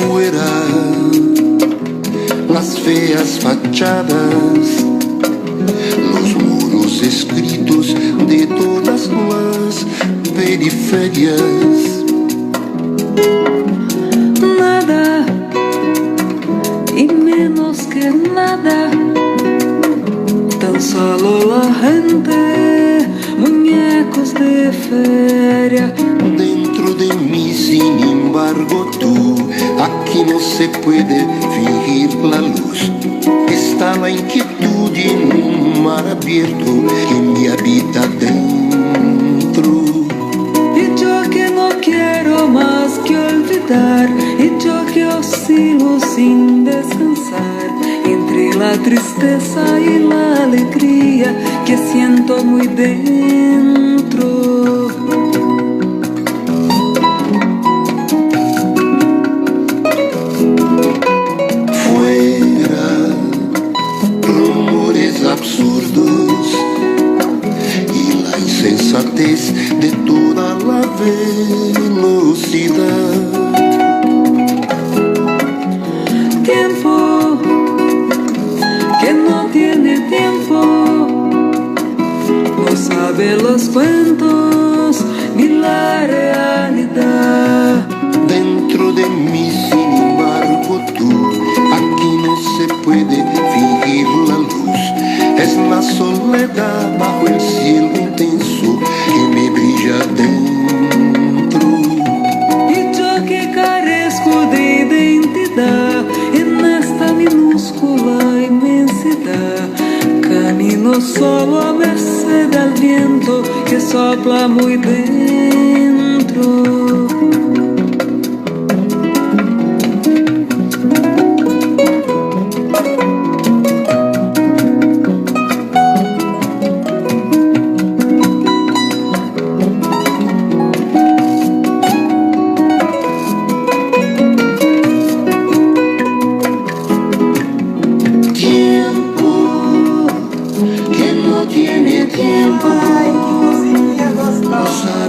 Fuera las feas fachadas, los muros escritos de todas las periferias. Nada y menos que nada, tan solo la gente, muñecos de feria. Dentro de mí, sin embargo, tú, aquí no se puede fingir la luz. Está la inquietud en un mar abierto que me habita dentro. Y yo que no quiero más que olvidar, y yo que oscilo sin descansar entre la tristeza y la alegría que siento muy dentro. Fuera rumores absurdos y la insensatez de toda la velocidad. Tiempo que no tiene tiempo, no sabe los cuentos ni la realidad. Dentro de mí, sin embargo, tú, aquí no se puede fingir la luz. Es la soledad bajo el cielo intenso que me brilla dentro. Y yo que carezco de identidad en esta minúscula inmensidad, camino solo a merced del viento que sopla muy dentro.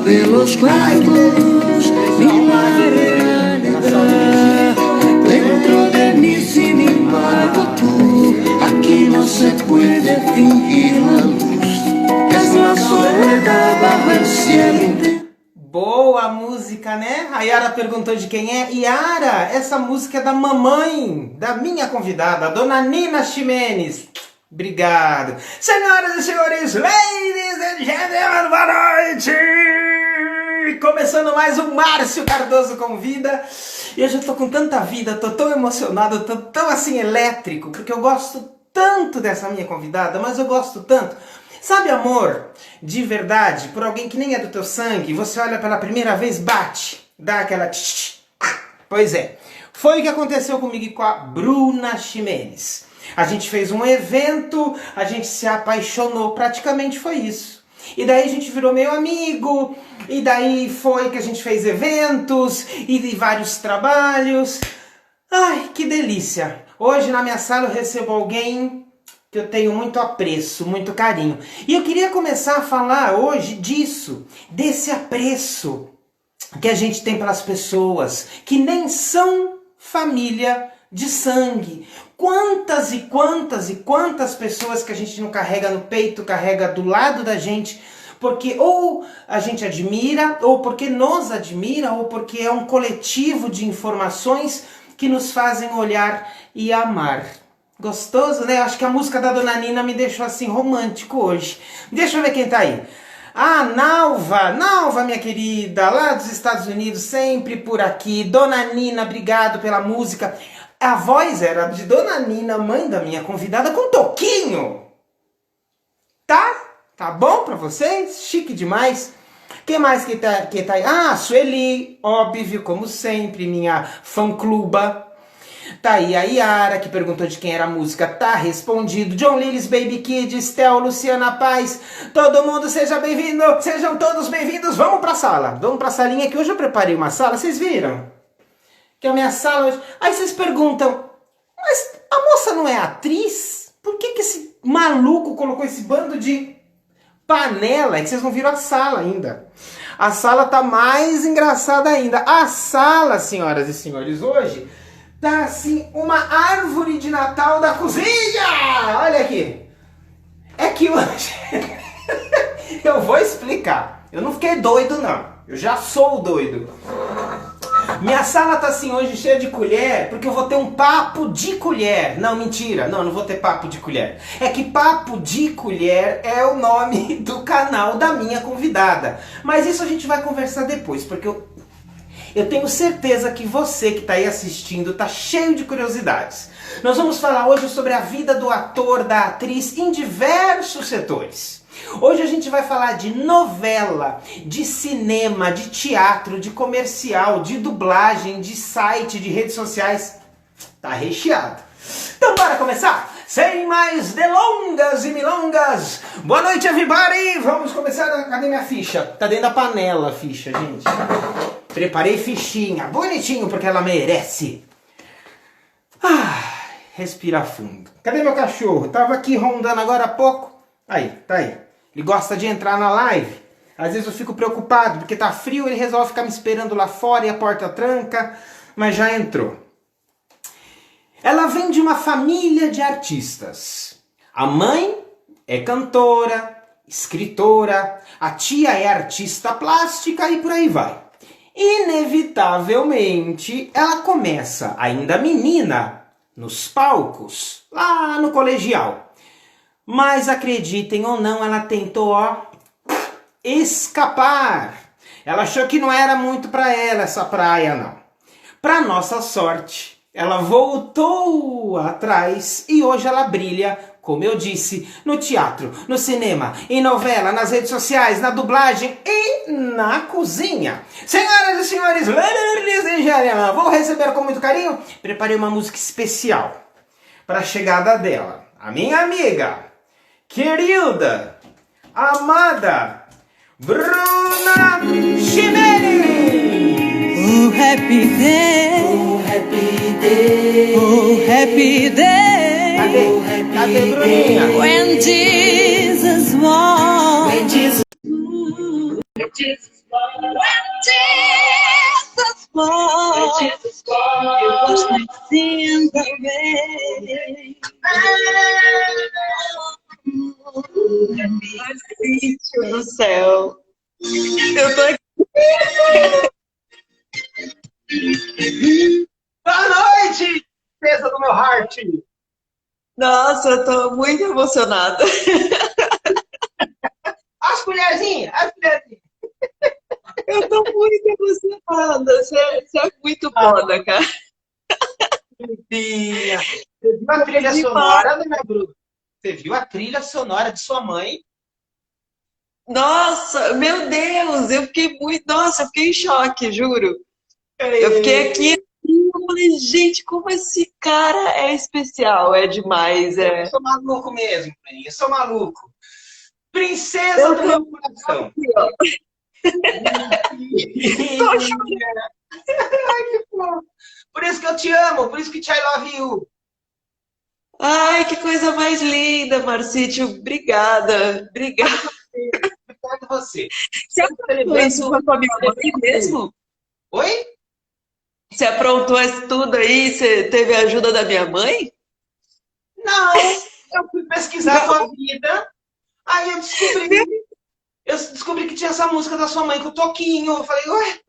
De los cuentos ni la realidad. Dentro de mí, sin embargo, tú, aquí no se puede fingir la luz. Es la soledad bajo el cielo. Boa música, né? A Yara perguntou de quem é. Yara, essa música é da mamãe, da minha convidada, a dona Nina Ximenes. Obrigado. Senhoras e senhores, ladies and gentlemen, boa noite! Começando mais um Márcio Cardoso Convida. E hoje eu tô com tanta vida, tô tão emocionado, tô tão assim elétrico, porque eu gosto tanto dessa minha convidada, mas eu gosto tanto. Sabe amor de verdade por alguém que nem é do teu sangue? Você olha pela primeira vez, bate, dá aquela... Pois é, foi o que aconteceu comigo e com a Bruna Ximenes. A gente fez um evento, a gente se apaixonou, praticamente foi isso. E daí a gente virou meio amigo, e daí foi que a gente fez eventos, e vários trabalhos. Ai, que delícia! Hoje na minha sala eu recebo alguém que eu tenho muito apreço, muito carinho. E eu queria começar a falar hoje disso, desse apreço que a gente tem pelas pessoas que nem são família de sangue. Quantas e quantas e quantas pessoas que a gente não carrega no peito, carrega do lado da gente, porque ou a gente admira, ou porque nos admira, ou porque é um coletivo de informações que nos fazem olhar e amar. Gostoso, né? Acho que a música da Dona Nina me deixou assim romântico hoje. Deixa eu ver quem tá aí. Ah, Nalva, minha querida, lá dos Estados Unidos, sempre por aqui. Dona Nina, obrigado pela música. A voz era de Dona Nina, mãe da minha convidada, com toquinho. Tá bom pra vocês? Chique demais. Quem mais que tá aí? Ah, Sueli, óbvio, como sempre, minha fã-cluba. Tá aí a Yara, que perguntou de quem era a música, tá respondido. John Lillis, Baby Kid, Estel, Luciana Paz, todo mundo seja bem-vindo, sejam todos bem-vindos. Vamos pra sala, vamos pra salinha, que hoje eu preparei uma sala, vocês viram? Que é a minha sala hoje. Aí vocês perguntam, mas a moça não é atriz? Por que esse maluco colocou esse bando de panela? É que vocês não viram a sala ainda. A sala tá mais engraçada ainda. A sala, senhoras e senhores, hoje Tá assim, uma árvore de Natal da cozinha! Olha aqui. É que hoje... Eu vou explicar. Eu não fiquei doido, não. Eu já sou doido. Minha sala tá assim hoje cheia de colher, porque eu vou ter um papo de colher. Não, mentira. Não vou ter papo de colher. É que papo de colher é o nome do canal da minha convidada. Mas isso a gente vai conversar depois, porque eu tenho certeza que você que está aí assistindo está cheio de curiosidades. Nós vamos falar hoje sobre a vida do ator, da atriz em diversos setores. Hoje a gente vai falar de novela, de cinema, de teatro, de comercial, de dublagem, de site, de redes sociais. Tá recheado. Então bora começar? Sem mais delongas e milongas. Boa noite, everybody! Vamos começar. Cadê minha ficha? Tá dentro da panela a ficha, gente. Preparei fichinha, bonitinho, porque ela merece. Respira fundo. Cadê meu cachorro? Tava aqui rondando agora há pouco. Aí, tá aí. Ele gosta de entrar na live. Às vezes eu fico preocupado, porque tá frio, ele resolve ficar me esperando lá fora e a porta tranca, mas já entrou. Ela vem de uma família de artistas. A mãe é cantora, escritora, a tia é artista plástica e por aí vai. Inevitavelmente, ela começa, ainda menina, nos palcos, lá no colegial. Mas acreditem ou não, ela tentou, escapar. Ela achou que não era muito pra ela essa praia, não. Pra nossa sorte, ela voltou atrás e hoje ela brilha, como eu disse, no teatro, no cinema, em novela, nas redes sociais, na dublagem e na cozinha. Senhoras e senhores, ladies and gentlemen, vou receber com muito carinho. Preparei uma música especial para a chegada dela. A minha amiga, querida, amada, Bruna Ximenes! Oh, happy day! Oh, happy day! Oh, happy day! Cadê Bruninha? When Jesus walked. When Jesus walked. You washed my sins away. Cristo do céu. Eu tô aqui. Boa noite, princesa do meu heart! Nossa, eu tô muito emocionada. As colherzinhas, as colherzinhas. Eu tô muito emocionada. Você é muito foda, cara. Você viu a trilha sonora, né, Bruno? Você viu a trilha sonora de sua mãe? Nossa, meu Deus, eu fiquei muito. Nossa, eu fiquei em choque, juro. Eu fiquei aqui. Eu falei, gente, como esse cara é especial, é demais. Eu sou maluco mesmo, Bruninha, eu sou maluco. Princesa do meu coração. Aqui, ó. Tô chorando. Ai, que fofo. Por isso que eu te amo, por isso que I love you. Ai, que coisa mais linda, Marcício. Obrigada. Obrigada. Obrigado a você. Você aprontou isso com a minha mãe mesmo? Oi? Você aprontou isso tudo aí? Você teve a ajuda da minha mãe? Não, eu fui pesquisar a sua vida, aí eu descobri que tinha essa música da sua mãe com o Toquinho. Eu falei, ué,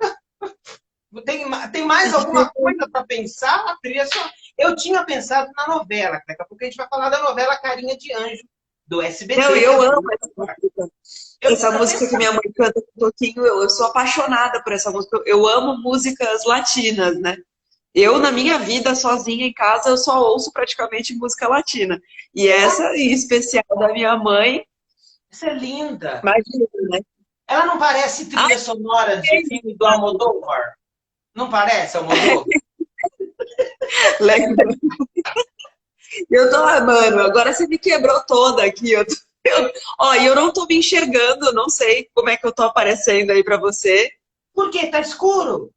tem mais alguma coisa para pensar? A trilha só... Eu tinha pensado na novela, daqui a pouco a gente vai falar da novela Carinha de Anjo, do SBT. Não, eu amo essa música. Essa música que minha mãe canta com o Toquinho, eu sou apaixonada por essa música. Eu amo músicas latinas, né? Eu, na minha vida, sozinha em casa, eu só ouço praticamente música latina. E essa, em especial, da minha mãe... Essa é linda. Imagina, né? Ela não parece trilha sonora de filme do Almodóvar? Não parece, Almodóvar? Legal. Eu tô amando. Agora você me quebrou toda aqui. Ó, eu não tô me enxergando, não sei como é que eu tô aparecendo aí pra você. Por quê? Tá escuro?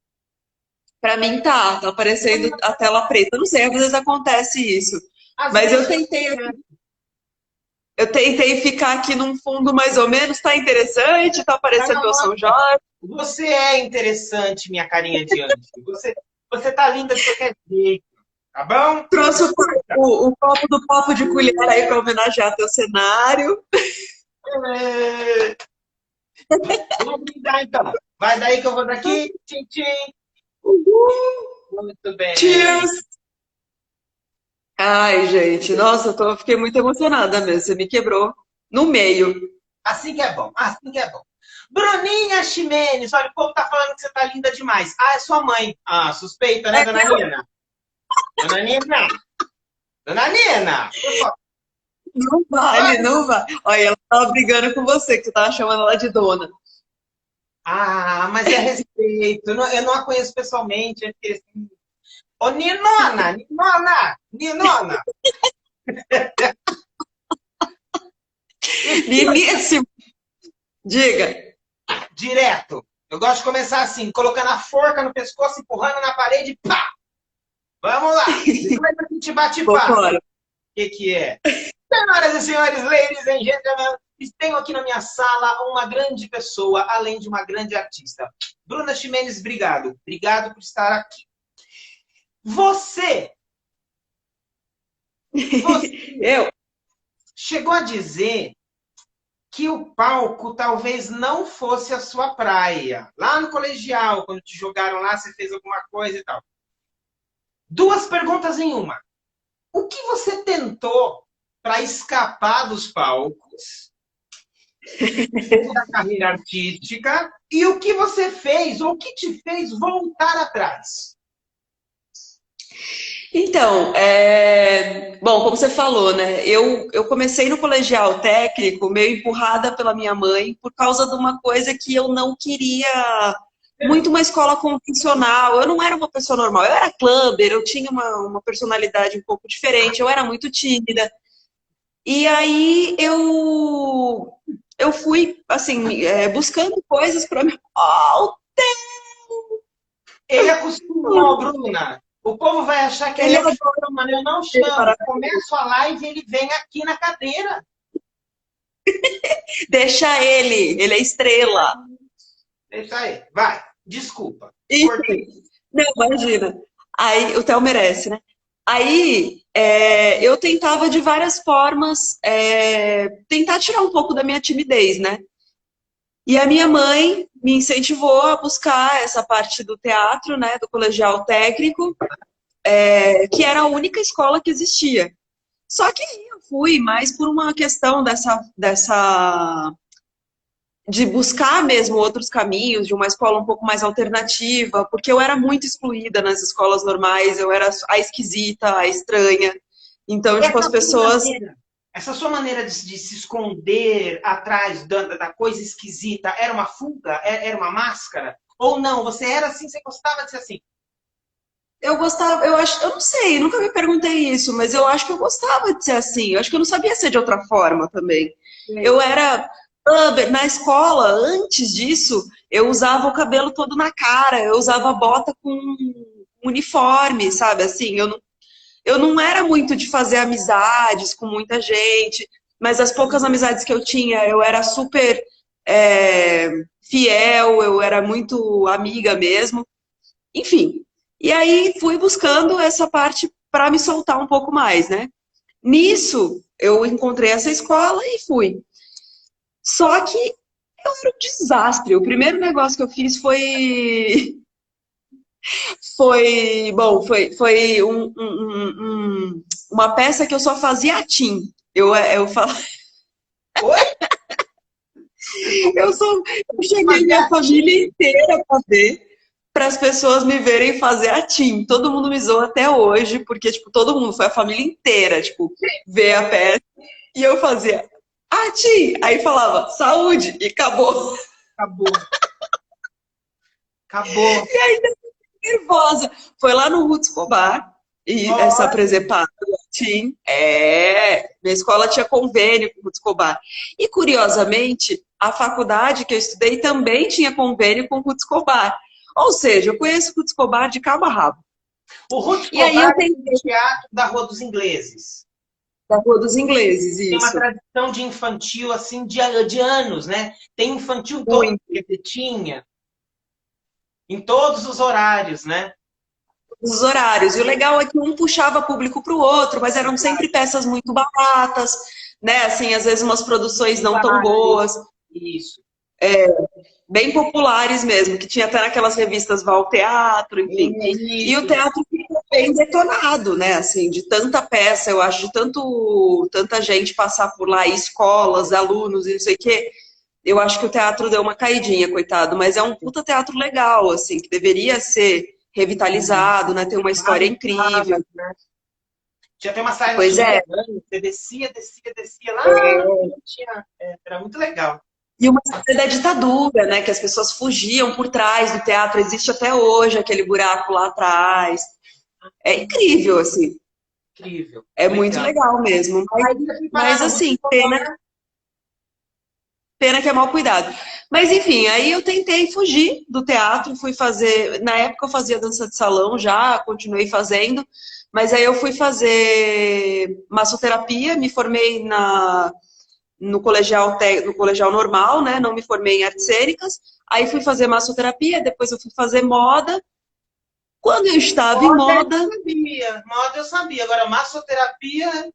Pra mim tá aparecendo a tela preta. Eu não sei, às vezes acontece isso. Mas eu tentei ficar aqui num fundo mais ou menos. Tá interessante? Tá aparecendo o São Jorge? Você é interessante, minha carinha de anjo. Você tá linda de qualquer jeito. Tá bom? Trouxe o copo do papo de colher aí para homenagear teu cenário. É. Vamos brindar então. Vai daí que eu vou daqui. Tchim, tchim. Muito bem. Cheers! Ai, gente, nossa, fiquei muito emocionada mesmo. Você me quebrou no meio. Assim que é bom, assim que é bom. Bruninha Ximenes, olha, o povo tá falando que você tá linda demais. Ah, é sua mãe. Ah, suspeita, né, É dona meu? Nina? Dona Nina! Dona Nina! Por favor. Não vale, não vale. Olha, ela tava brigando com você, que você tava chamando ela de dona. Ah, mas é respeito. Eu não a conheço pessoalmente. É porque, assim... Ô, Ninona! Ninona! Ninona! Liníssimo! Diga. Direto. Eu gosto de começar assim, colocando a forca no pescoço, empurrando na parede, pá! Vamos lá! Depois a gente bate papo. Vambora. O que é? Senhoras e senhores, ladies and gentlemen, tenho aqui na minha sala uma grande pessoa, além de uma grande artista. Bruna Ximenes, obrigado. Obrigado por estar aqui. Você Eu? chegou a dizer que o palco talvez não fosse a sua praia. Lá no colegial, quando te jogaram lá, você fez alguma coisa e tal. Duas perguntas em uma. O que você tentou para escapar dos palcos da carreira artística e o que você fez ou o que te fez voltar atrás? Então, bom, como você falou, né? Eu comecei no colegial técnico meio empurrada pela minha mãe por causa de uma coisa que eu não queria muito uma escola convencional. Eu não era uma pessoa normal, eu era clubber, eu tinha uma personalidade um pouco diferente, eu era muito tímida. E aí eu fui, assim, buscando coisas para me. Oh, Ele acostumou, Bruna. O povo vai achar que ele é um mano. Eu não chamo. Começo a live e ele vem aqui na cadeira. deixa ele é estrela. Deixa aí. Vai. Desculpa. Enfim, não, imagina. Aí o Theo merece, né? Aí eu tentava de várias formas tentar tirar um pouco da minha timidez, né? E a minha mãe me incentivou a buscar essa parte do teatro, né? Do colegial técnico, que era a única escola que existia. Só que eu fui mais por uma questão de buscar mesmo outros caminhos, de uma escola um pouco mais alternativa, porque eu era muito excluída nas escolas normais, eu era a esquisita, a estranha. Então, tipo, as pessoas... Essa sua maneira de se esconder atrás da coisa esquisita era uma fuga? Era uma máscara? Ou não? Você era assim, você gostava de ser assim? Eu gostava, eu não sei, nunca me perguntei isso, mas eu acho que eu gostava de ser assim. Eu acho que eu não sabia ser de outra forma também. Eu era na escola, antes disso, eu usava o cabelo todo na cara, eu usava bota com uniforme, sabe? Assim, eu não era muito de fazer amizades com muita gente, mas as poucas amizades que eu tinha, eu era super fiel, eu era muito amiga mesmo. Enfim, e aí fui buscando essa parte para me soltar um pouco mais, né? Nisso, eu encontrei essa escola e fui. Só que eu era um desastre. O primeiro negócio que eu fiz foi uma peça que eu só fazia atim. Eu falo, Oi? eu cheguei minha família inteira para ver, para as pessoas me verem fazer atim. Todo mundo me zoa até hoje, porque tipo, todo mundo, foi a família inteira, tipo, ver a peça. E eu fazia atim. Aí falava saúde e acabou. Acabou. Acabou. E aí, nervosa. Foi lá no Ruth Escobar, e essa presepada do Atim. Minha escola tinha convênio com o Ruth Escobar. E, curiosamente, a faculdade que eu estudei também tinha convênio com o Ruth Escobar. Ou seja, eu conheço o Ruth Escobar de cabo a rabo. O Ruth E aí Escobar eu tentei... é o teatro da Rua dos Ingleses. Da Rua dos Ingleses, Tem uma isso. tradição de infantil, assim, de anos, né? Tem infantil todo que tinha. Em todos os horários, né? os horários. E o legal é que um puxava público para o outro, mas eram sempre peças muito baratas, né? Assim, às vezes umas produções não tão boas. Isso. Bem populares mesmo, que tinha até naquelas revistas Val Teatro, enfim. E o teatro ficou bem detonado, né? Assim, de tanta peça, eu acho, de tanta gente passar por lá, escolas, alunos e não sei o quê. Eu acho que o teatro deu uma caidinha, coitado, mas é um puta teatro legal, assim, que deveria ser revitalizado, né? Tem uma história incrível. Tinha até uma saída Pois é. você descia lá, era muito legal. E uma história da ditadura, né? Que as pessoas fugiam por trás do teatro. Existe até hoje aquele buraco lá atrás. É incrível, assim. Incrível. É muito legal mesmo. Mas assim, pena que é mal cuidado. Mas enfim, aí eu tentei fugir do teatro, fui fazer. Na época eu fazia dança de salão já, continuei fazendo. Mas aí eu fui fazer massoterapia, me formei no colegial normal, né? Não me formei em artes cênicas. Aí fui fazer massoterapia, depois eu fui fazer moda. Quando eu estava em moda. Moda eu sabia. Agora, massoterapia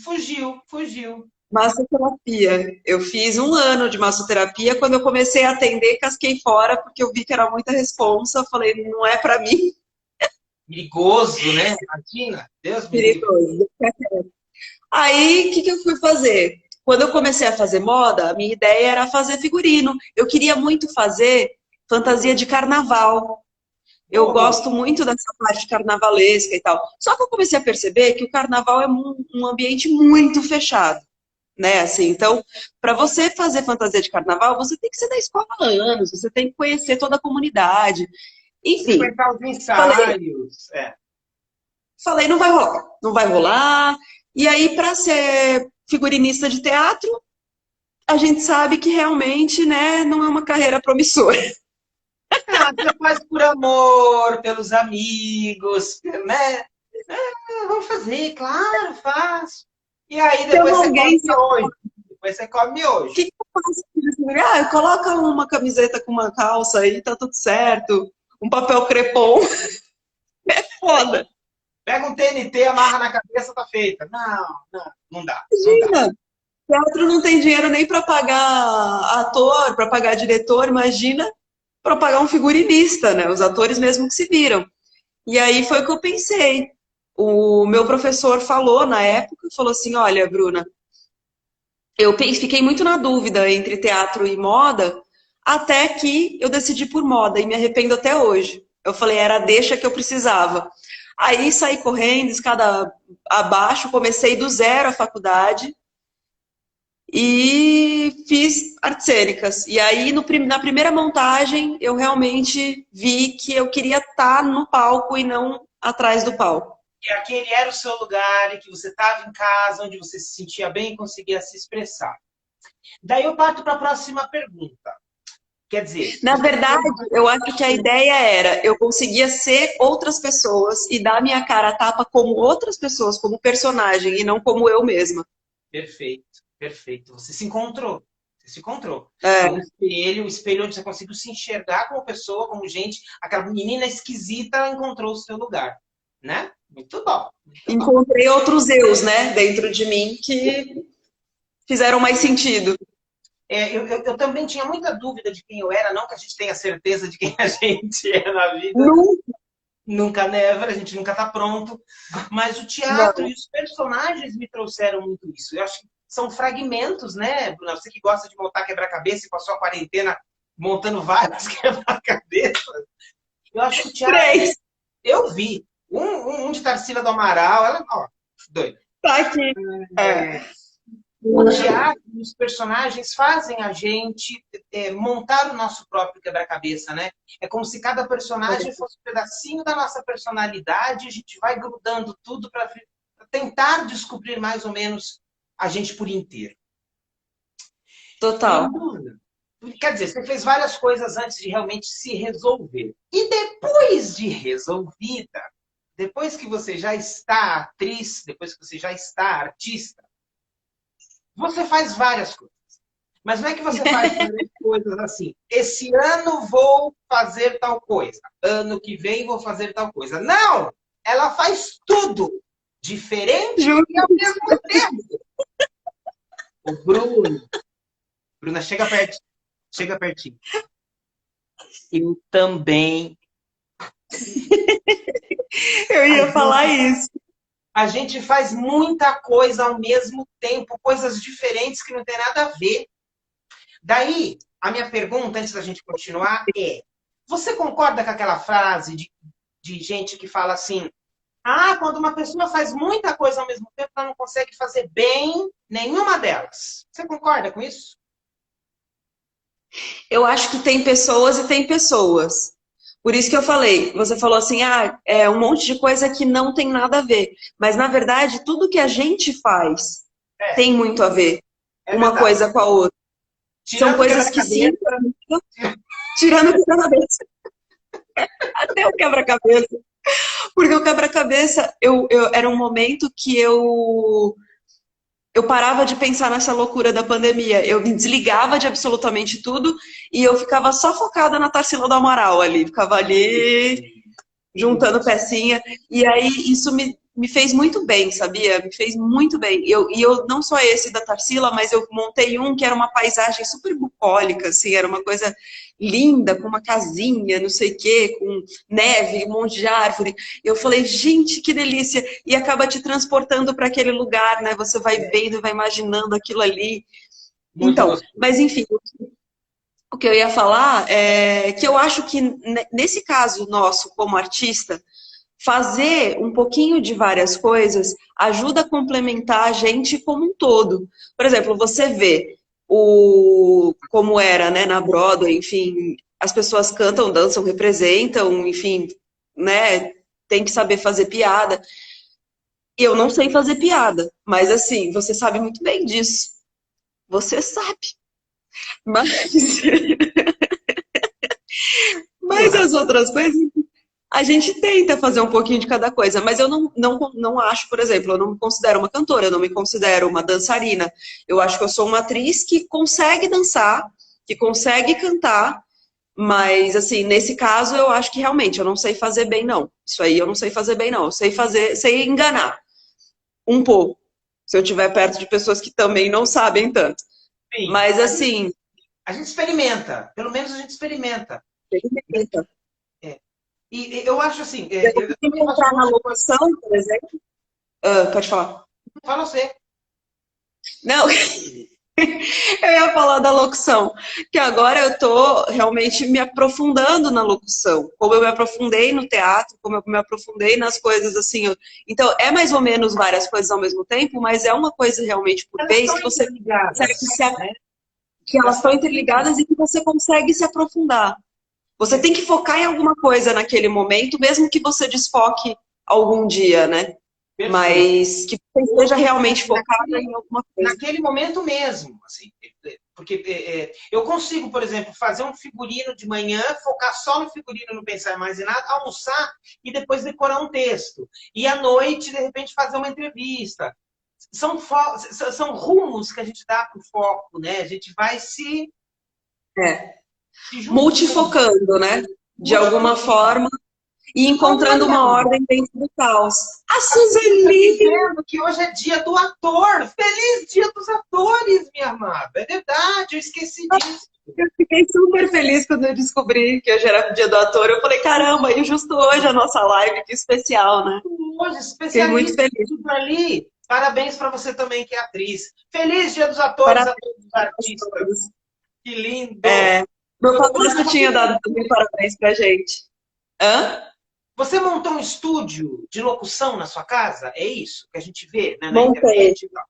fugiu. Massoterapia. Eu fiz 1 ano de massoterapia. Quando eu comecei a atender, casquei fora, porque eu vi que era muita responsa. Falei, não é para mim. Perigoso, né? Imagina. Deus me livre. Perigoso. Aí, o que eu fui fazer? Quando eu comecei a fazer moda, a minha ideia era fazer figurino. Eu queria muito fazer fantasia de carnaval. Eu gosto muito dessa parte carnavalesca e tal. Só que eu comecei a perceber que o carnaval é um ambiente muito fechado, né? Assim, então, para você fazer fantasia de carnaval, você tem que ser da escola há anos, você tem que conhecer toda a comunidade. Enfim. Frequentar os ensaios. Falei, não vai rolar. Não vai rolar. E aí, para ser figurinista de teatro, a gente sabe que realmente, né, não é uma carreira promissora. Você faz por amor, pelos amigos, né? Vamos fazer, claro, faço. E aí depois você come hoje. Depois você come hoje. O que eu faço? Coloca uma camiseta com uma calça aí, tá tudo certo. Um papel crepom. É foda. Pega um TNT, amarra na cabeça, tá feita. Não dá. Imagina, teatro não tem dinheiro nem para pagar ator, para pagar diretor, imagina para pagar um figurinista, né? Os atores mesmo que se viram. E aí foi o que eu pensei. O meu professor falou na época, falou assim, olha, Bruna, eu fiquei muito na dúvida entre teatro e moda, até que eu decidi por moda e me arrependo até hoje. Eu falei, era a deixa que eu precisava. Aí saí correndo, escada abaixo, comecei do zero a faculdade e fiz artes cênicas. E aí, na primeira montagem, eu realmente vi que eu queria estar no palco e não atrás do palco. E aquele era o seu lugar, e que você estava em casa, onde você se sentia bem e conseguia se expressar. Daí eu parto para a próxima pergunta. Quer dizer... Na verdade, eu acho que a ideia era, eu conseguia ser outras pessoas e dar minha cara a tapa como outras pessoas, como personagem, e não como eu mesma. Perfeito. Você se encontrou. É. O espelho onde você conseguiu se enxergar como pessoa, como gente. Aquela menina esquisita encontrou o seu lugar, né? Muito bom. Encontrei outros eus, né, dentro de mim que fizeram mais sentido. Eu também tinha muita dúvida de quem eu era, não que a gente tenha certeza de quem a gente é na vida. Nunca never, a gente nunca está pronto. Mas o teatro e os personagens me trouxeram muito isso. Eu acho que são fragmentos, né, Bruna? Você que gosta de montar quebra-cabeça e passou a quarentena montando vários quebra-cabeças. Eu acho que o teatro... 3. Eu vi. Um de Tarsila do Amaral, ela... Ó, doido. Tá aqui. O teatro e os personagens fazem a gente montar o nosso próprio quebra-cabeça, né? É como se cada personagem fosse um pedacinho da nossa personalidade, a gente vai grudando tudo para tentar descobrir mais ou menos a gente por inteiro. Total. Quer dizer, você fez várias coisas antes de realmente se resolver. E depois de resolvida, depois que você já está atriz, depois que você já está artista, você faz várias coisas. Mas não é que você faz várias coisas assim. Esse ano vou fazer tal coisa. Ano que vem vou fazer tal coisa. Não! Ela faz tudo diferente Juro. e ao mesmo tempo. O Bruno. Bruna, chega pertinho. Chega pertinho. Eu também. Eu ia falar isso. A gente faz muita coisa ao mesmo tempo, coisas diferentes que não tem nada a ver. Daí, a minha pergunta, antes da gente continuar, é: você concorda com aquela frase de gente que fala assim, quando uma pessoa faz muita coisa ao mesmo tempo, ela não consegue fazer bem nenhuma delas. Você concorda com isso? Eu acho que tem pessoas e tem pessoas. Por isso que eu falei, você falou assim, é um monte de coisa que não tem nada a ver. Mas, na verdade, tudo que a gente faz tem muito a ver. Uma verdade. coisa com a outra. São coisas que sim, tirando o quebra-cabeça. Até o quebra-cabeça. Porque o quebra-cabeça, era um momento que eu parava de pensar nessa loucura da pandemia. Eu me desligava de absolutamente tudo e eu ficava só focada na Tarsila do Amaral ali. Ficava ali juntando pecinha. E aí isso me fez muito bem, sabia? Me fez muito bem. E eu não só esse da Tarsila, mas eu montei um que era uma paisagem super bucólica, assim, era uma coisa linda, com uma casinha, não sei o quê, com neve, um monte de árvore. Eu falei, gente, que delícia! E acaba te transportando para aquele lugar, né? Você vai vendo, vai imaginando aquilo ali. Muito então, gostoso. mas enfim, o que eu ia falar é que eu acho que nesse caso nosso como artista, fazer um pouquinho de várias coisas ajuda a complementar a gente como um todo. Por exemplo, você vê como era, né, na Broadway, enfim, as pessoas cantam, dançam, representam, enfim, né, tem que saber fazer piada. Eu não sei fazer piada, mas assim, você sabe muito bem disso. Você sabe. Mas, mas as outras coisas, a gente tenta fazer um pouquinho de cada coisa, mas eu não acho, por exemplo, eu não me considero uma cantora, eu não me considero uma dançarina. Eu acho que eu sou uma atriz que consegue dançar, que consegue cantar, mas, assim, nesse caso, eu acho que realmente eu não sei fazer bem, não. Isso aí eu não sei fazer bem, não. Eu sei enganar um pouco, se eu estiver perto de pessoas que também não sabem tanto. Sim. Mas, assim... A gente experimenta, pelo menos a gente experimenta. E eu acho assim... Eu encontrar na locução, por exemplo... pode falar. Fala você. Não, eu ia falar da locução, que agora eu tô realmente me aprofundando na locução, como eu me aprofundei no teatro, como eu me aprofundei nas coisas assim. Então, é mais ou menos várias coisas ao mesmo tempo, mas é uma coisa realmente por vez que você consegue que elas estão interligadas e que você consegue se aprofundar. Você tem que focar em alguma coisa naquele momento, mesmo que você desfoque algum dia, né? Perfeito. Mas que você esteja realmente focado em alguma coisa. Naquele momento mesmo, assim, porque eu consigo, por exemplo, fazer um figurino de manhã, focar só no figurino, não pensar mais em nada, almoçar e depois decorar um texto. E à noite, de repente, fazer uma entrevista. São rumos que a gente dá para o foco, né? A gente vai se multifocando, né? De alguma forma. E encontrando uma ordem dentro do caos. A Suzeli! Dizendo que hoje é dia do ator. Feliz dia dos atores, minha amada. É verdade, eu esqueci disso. Eu fiquei super feliz quando eu descobri que hoje era o dia do ator. Eu falei, caramba, e justo hoje a nossa live, que especial, né? Hoje, fiquei muito feliz. Ali. Parabéns para você também, que é atriz. Feliz dia dos atores, a todos os artistas. Que lindo! Meu padrasto tinha dado também parabéns pra gente. Hã? Você montou um estúdio de locução na sua casa? É isso que a gente vê, né, na Montei. internet e tal.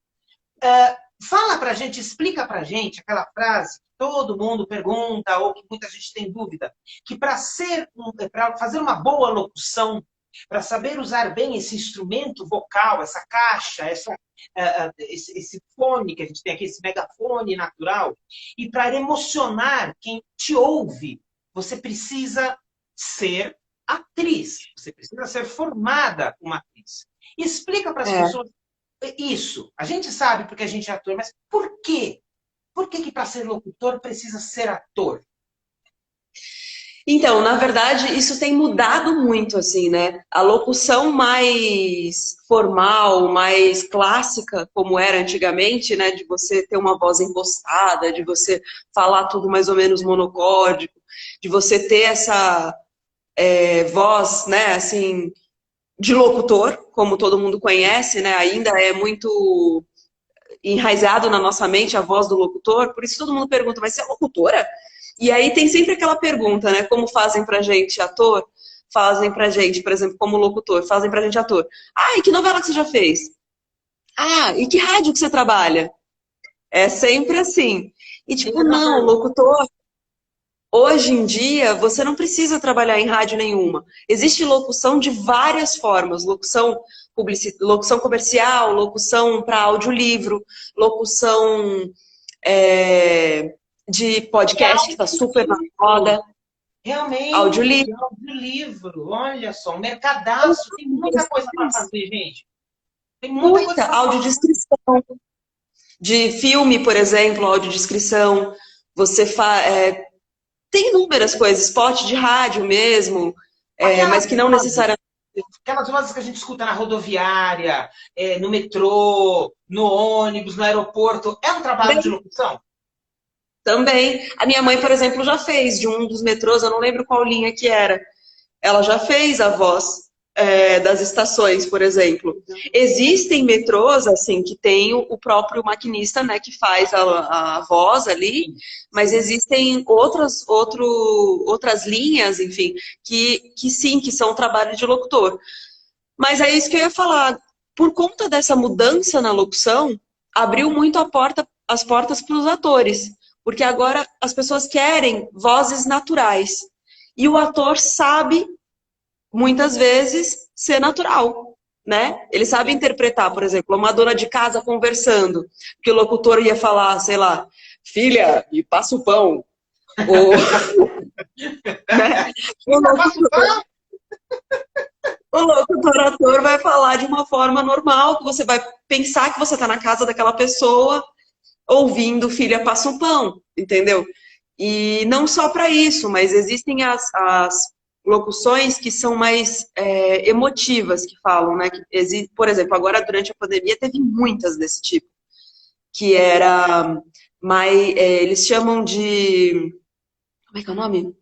Fala pra gente, explica pra gente aquela frase que todo mundo pergunta ou que muita gente tem dúvida, que para fazer uma boa locução, para saber usar bem esse instrumento vocal, essa caixa, esse fone que a gente tem aqui, esse megafone natural, e para emocionar quem te ouve, você precisa ser atriz, você precisa ser formada uma atriz. Explica para as pessoas isso. A gente sabe porque a gente é ator, mas por quê? Por que para ser locutor precisa ser ator? Então, na verdade, isso tem mudado muito, assim, né? A locução mais formal, mais clássica, como era antigamente, né? De você ter uma voz impostada, de você falar tudo mais ou menos monocórdico, de você ter essa voz, né? Assim, de locutor, como todo mundo conhece, né? Ainda é muito enraizado na nossa mente a voz do locutor, por isso todo mundo pergunta, mas você é locutora? E aí tem sempre aquela pergunta, né? Como fazem pra gente ator? Fazem pra gente, por exemplo, como locutor, fazem pra gente ator. Ah, e que novela que você já fez? Ah, e que rádio que você trabalha? É sempre assim. E tipo, não, locutor, hoje em dia você não precisa trabalhar em rádio nenhuma. Existe locução de várias formas, locução locução comercial, locução para audiolivro, locução de podcast, que está super na moda. Realmente, audiolivro. Olha só, um mercadaço. Tem muita coisa para fazer, gente. Tem muita coisa para audiodescrição. De filme, por exemplo, audiodescrição. Você tem inúmeras coisas, spot de rádio mesmo, mas que não necessariamente... Aquelas vozes que a gente escuta na rodoviária, no metrô, no ônibus, no aeroporto, é um trabalho de locução? Também. A minha mãe, por exemplo, já fez de um dos metrôs, eu não lembro qual linha que era. Ela já fez a voz das estações, por exemplo. Existem metrôs, assim, que tem o próprio maquinista, né, que faz a voz ali, mas existem outras linhas, enfim, que sim, que são trabalho de locutor. Mas é isso que eu ia falar. Por conta dessa mudança na locução, abriu muito as portas para os atores. Porque agora as pessoas querem vozes naturais. E o ator sabe, muitas vezes, ser natural, né? Ele sabe interpretar, por exemplo, uma dona de casa conversando, que o locutor ia falar, sei lá, filha, me passa o pão. Ou... né? O locutor ator vai falar de uma forma normal, que você vai pensar que você está na casa daquela pessoa, ouvindo filha passa um pão, entendeu? E não só para isso, mas existem as locuções que são mais emotivas, que falam, né? Por exemplo, agora durante a pandemia teve muitas desse tipo, que era eles chamam de... Como é que é o nome?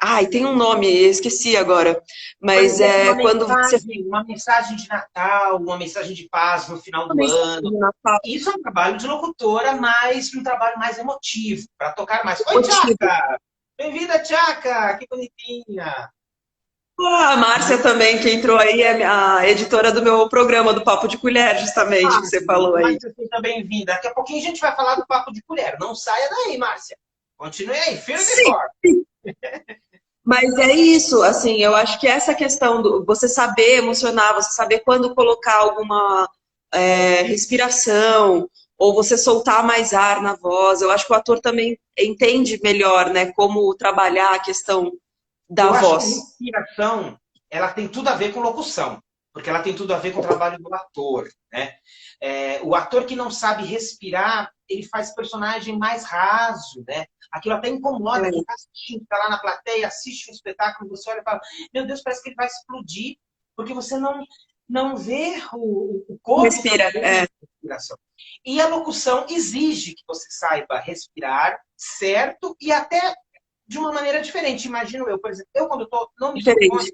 Ai, tem um nome, esqueci agora. Mas quando você... Uma mensagem de Natal, uma mensagem de paz no final do ano. Isso é um trabalho de locutora, mas um trabalho mais emotivo, para tocar mais. Oi, Tchaca! Bem-vinda, Tchaca! Que bonitinha! A Márcia também, que entrou aí, é a editora do meu programa, do Papo de Colher, justamente, que você falou aí. Márcia, seja bem-vinda. Daqui a pouquinho a gente vai falar do Papo de Colher. Não saia daí, Márcia. Continue aí, firme e forte. Mas é isso, assim, eu acho que essa questão do você saber emocionar, você saber quando colocar alguma respiração, ou você soltar mais ar na voz, eu acho que o ator também entende melhor, né, como trabalhar a questão da voz. Acho que a respiração, ela tem tudo a ver com locução, porque ela tem tudo a ver com o trabalho do ator, né? O ator que não sabe respirar, ele faz personagem mais raso, né? Aquilo até incomoda quem está assistindo, está lá na plateia, assiste um espetáculo, você olha e fala, meu Deus, parece que ele vai explodir, porque você não vê o corpo. Respira, respiração. E a locução exige que você saiba respirar certo e até de uma maneira diferente. Imagino eu, por exemplo, quando eu estou no microfone,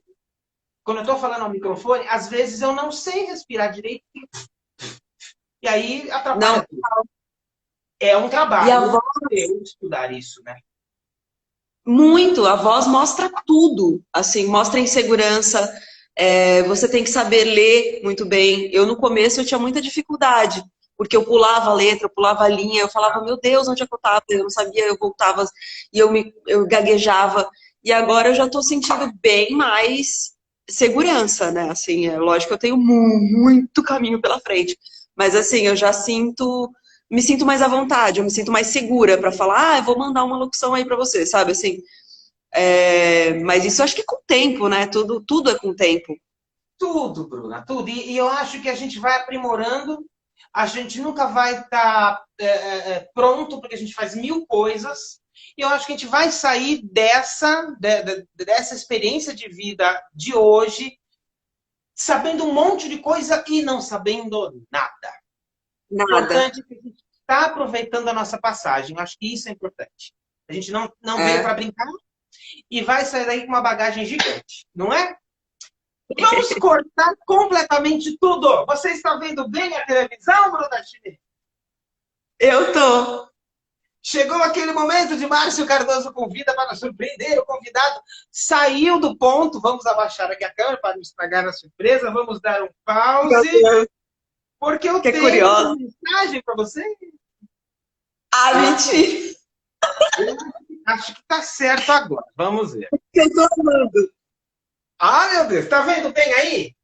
quando eu estou falando ao microfone, às vezes eu não sei respirar direito e aí atrapalha tudo. É um trabalho. E a voz... estudar isso, né? Muito. A voz mostra tudo. Assim, mostra insegurança. Você tem que saber ler muito bem. Eu, no começo, eu tinha muita dificuldade. Porque eu pulava a letra, eu pulava a linha. Eu falava, meu Deus, onde é que eu estava? Eu não sabia, eu voltava e eu gaguejava. E agora eu já estou sentindo bem mais segurança, né? Assim, lógico que eu tenho muito caminho pela frente. Mas, assim, eu já me sinto mais à vontade, eu me sinto mais segura para falar, eu vou mandar uma locução aí para você, sabe, assim. Mas isso eu acho que é com o tempo, né? Tudo é com o tempo. Tudo, Bruna, tudo. E eu acho que a gente vai aprimorando a gente nunca vai estar pronto, porque a gente faz mil coisas. E eu acho que a gente vai sair dessa experiência de vida de hoje sabendo um monte de coisa e não sabendo nada. Nada. Importante que a gente está aproveitando a nossa passagem. Eu acho que isso é importante. A gente não veio para brincar e vai sair daí com uma bagagem gigante, não é? Vamos cortar completamente tudo. Você está vendo bem a televisão, Bruna Schmidt? Eu tô. Chegou aquele momento de Márcio Cardoso Convida para surpreender o convidado. Saiu do ponto. Vamos abaixar aqui a câmera para não estragar a surpresa. Vamos dar um pause. Porque eu tenho uma mensagem para você. Ah, mentira. Acho que está certo agora. Vamos ver. Eu tô amando. Ah, meu Deus. Tá vendo bem aí?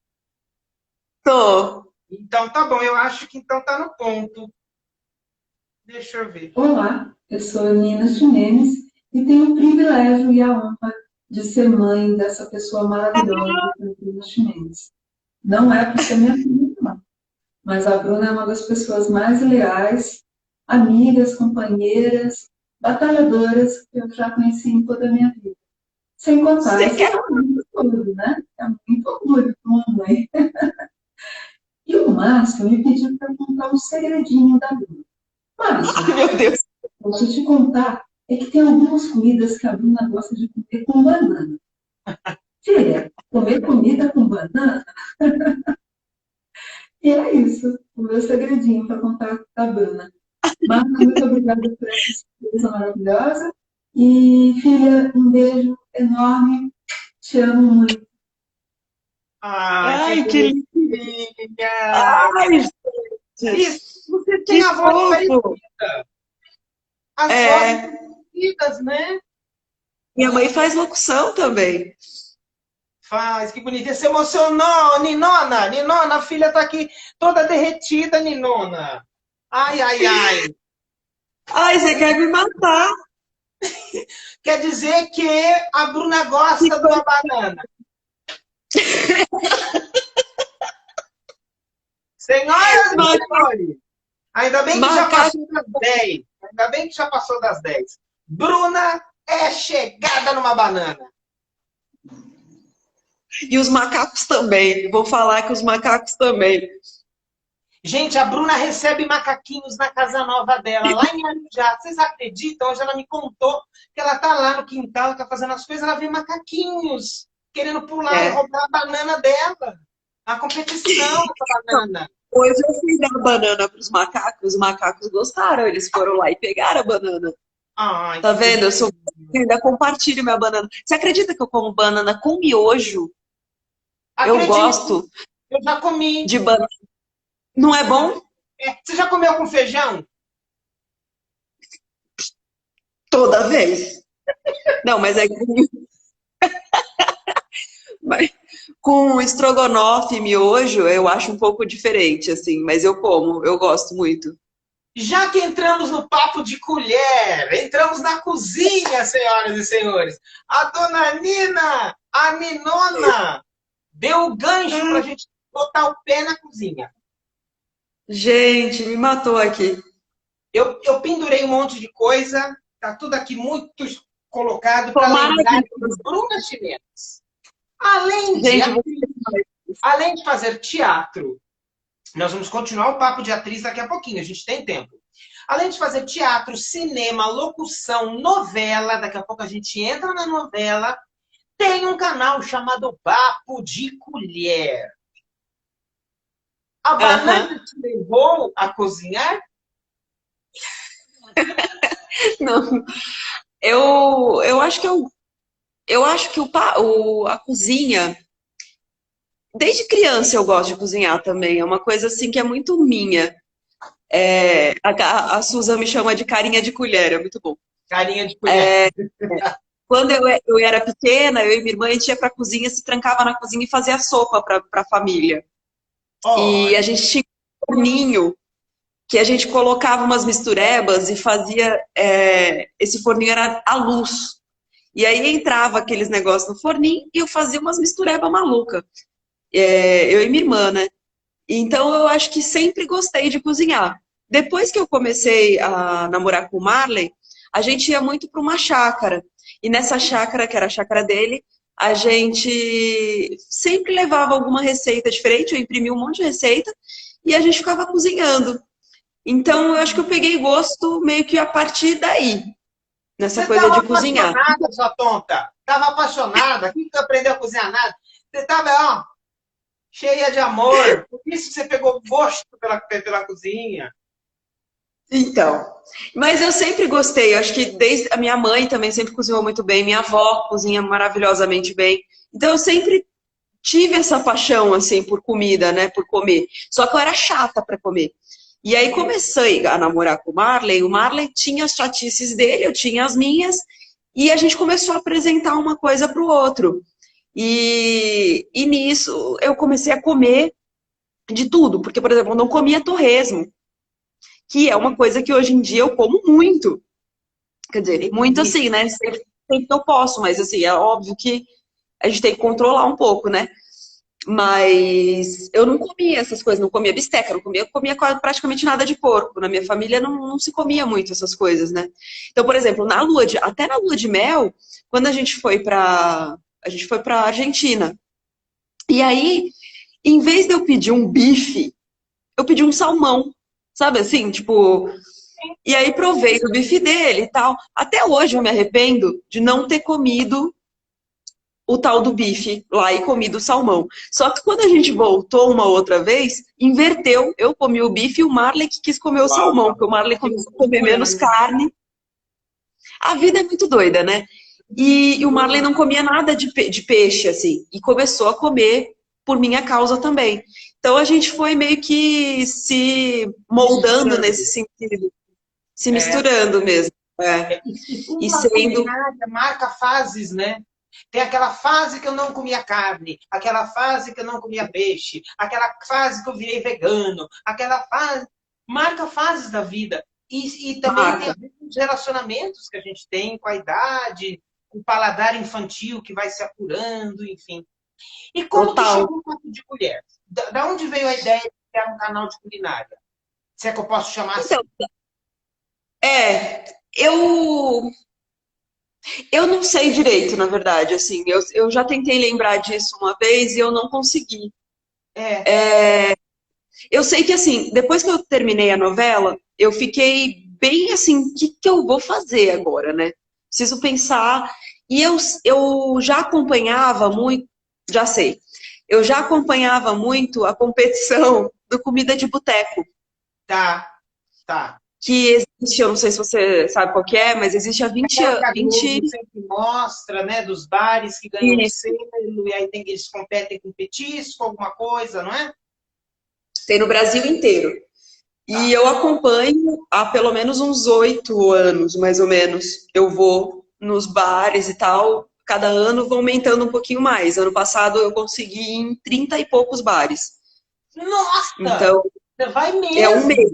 Tô. Então tá bom. Eu acho que então tá no ponto. Deixa eu ver. Olá, eu sou Nina Ximenes e tenho o privilégio e a honra de ser mãe dessa pessoa maravilhosa, Nina Ximenes. Não é por ser minha filha, não. Mas a Bruna é uma das pessoas mais leais, amigas, companheiras, batalhadoras que eu já conheci em toda a minha vida. Sem contar esse orgulho, né? É muito orgulho para uma mãe. E o Márcio me pediu para contar um segredinho da Bruna. Márcio, Meu Deus. posso te contar é que tem algumas comidas que a Bruna gosta de comer com banana. Filha, comer comida com banana? E é isso, o meu segredinho para contar da Bruna. Márcio, muito obrigada por essa surpresa maravilhosa. E, filha, um beijo enorme. Te amo muito. Ai, que bonitinha! Ai, gente. Isso, você tem a voz parecida. As vozes parecidas, né? Minha mãe faz locução também. Faz, que bonitinha. Se emocionou, Ninona. Ninona, a filha tá aqui toda derretida, Ninona. Ai, ai, ai. Ai, você quer me matar? Quer dizer que a Bruna gosta de uma banana. Senhoras e senhores, ainda bem que já passou das 10. Ainda bem que já passou das 10. Bruna é chegada numa banana. E os macacos também. Vou falar que os macacos também. Gente, a Bruna recebe macaquinhos na casa nova dela, lá em Arujá. Vocês acreditam? Hoje ela me contou que ela tá lá no quintal, tá fazendo as coisas, ela vê macaquinhos querendo pular e roubar a banana dela. A competição com a banana. Hoje eu fui dar a banana para os macacos gostaram, eles foram lá e pegaram a banana. Ai, tá vendo? Eu ainda compartilho minha banana. Você acredita que eu como banana com miojo? Acredito. Eu gosto. Eu já comi. De banana. Não é bom? Você já comeu com feijão? Toda vez. Não, mas é com estrogonofe e miojo, eu acho um pouco diferente, assim, mas eu como, eu gosto muito. Já que entramos no papo de colher, entramos na cozinha, senhoras e senhores. A dona Nina, a Ninona, deu o gancho pra gente botar o pé na cozinha. Gente, me matou aqui. Eu pendurei um monte de coisa, tá tudo aqui muito colocado para lembrar das Bruna Ximenes. Além de fazer teatro, nós vamos continuar o papo de atriz daqui a pouquinho, a gente tem tempo. Além de fazer teatro, cinema, locução, novela, daqui a pouco a gente entra na novela, tem um canal chamado Papo de Colher. A banana te levou a cozinhar? Não. Eu acho que a cozinha, desde criança eu gosto de cozinhar também. É uma coisa assim que é muito minha. A Susan me chama de carinha de colher, é muito bom. Carinha de colher. Quando eu era pequena, eu e minha irmã, a gente ia pra cozinha, se trancava na cozinha e fazia sopa pra família. E a gente tinha um forninho que a gente colocava umas misturebas e fazia... esse forninho era à luz. E aí entrava aqueles negócios no forninho e eu fazia umas misturebas malucas. Eu e minha irmã, né? Então eu acho que sempre gostei de cozinhar. Depois que eu comecei a namorar com o Marley, a gente ia muito para uma chácara. E nessa chácara, que era a chácara dele, a gente sempre levava alguma receita diferente, eu imprimia um monte de receita e a gente ficava cozinhando. Então eu acho que eu peguei gosto meio que a partir daí, nessa Você coisa estava de cozinhar. apaixonada, sua tonta. Estava apaixonada. Aqui que você aprendeu a cozinhar nada. Você estava, ó, cheia de amor. Por isso que você pegou gosto pela cozinha. Então, mas eu sempre gostei, eu acho que desde a minha mãe também sempre cozinhou muito bem, minha avó cozinha maravilhosamente bem. Então eu sempre tive essa paixão assim por comida, né, por comer. Só que eu era chata para comer. E aí comecei a namorar com o Marley tinha as chatices dele, eu tinha as minhas, e a gente começou a apresentar uma coisa para o outro. E nisso eu comecei a comer de tudo, porque, por exemplo, eu não comia torresmo, que é uma coisa que hoje em dia eu como muito. Quer dizer, muito assim, né? Sempre que eu posso, mas assim, é óbvio que a gente tem que controlar um pouco, né? Mas eu não comia essas coisas, não comia bisteca, não comia, praticamente nada de porco. Na minha família não se comia muito essas coisas, né? Então, por exemplo, até na lua de mel, quando a gente foi para Argentina. E aí, em vez de eu pedir um bife, eu pedi um salmão, sabe assim, tipo, e aí provei do bife dele e tal. Até hoje eu me arrependo de não ter comido o tal do bife lá e comido o salmão. Só que quando a gente voltou uma outra vez, inverteu. Eu comi o bife e o Marley que quis comer o salmão, porque o Marley começou a comer menos carne. A vida é muito doida, né? E o Marley não comia nada de peixe, assim, e começou a comer por minha causa também. Então a gente foi meio que se moldando nesse sentido, se misturando mesmo. É. E E uma sendo. culinária marca fases, né? Tem aquela fase que eu não comia carne, aquela fase que eu não comia peixe, aquela fase que eu virei vegano, aquela fase. Marca fases da vida. E também tem Marca. a ver com os relacionamentos que a gente tem com a idade, com o paladar infantil que vai se apurando, enfim. E como que Total. chegou o Papo de Colher? Da onde veio a ideia de criar um canal de culinária? Se é que eu posso chamar assim. Então, eu não sei direito, na verdade, assim, eu já tentei lembrar disso uma vez e eu não consegui. É, Eu sei que, assim, depois que eu terminei a novela, eu fiquei bem assim, o que que eu vou fazer agora, né? Preciso pensar. E eu já acompanhava muito, já sei, eu já acompanhava muito a competição do Comida de Boteco, tá, tá. que existe, eu não sei se você sabe qual que é, mas existe há 20 Aquela que anos. a Globo sempre mostra, né? Dos bares que ganham Isso, selo, e aí eles competem com petisco, alguma coisa, não é? tem no Brasil inteiro. E Tá. eu acompanho há pelo menos uns 8 anos, mais ou menos. Eu vou nos bares e tal. Cada ano vão aumentando um pouquinho mais. Ano passado eu consegui ir em 30 e poucos bares. Nossa! Então, Você vai é um mesmo! mês.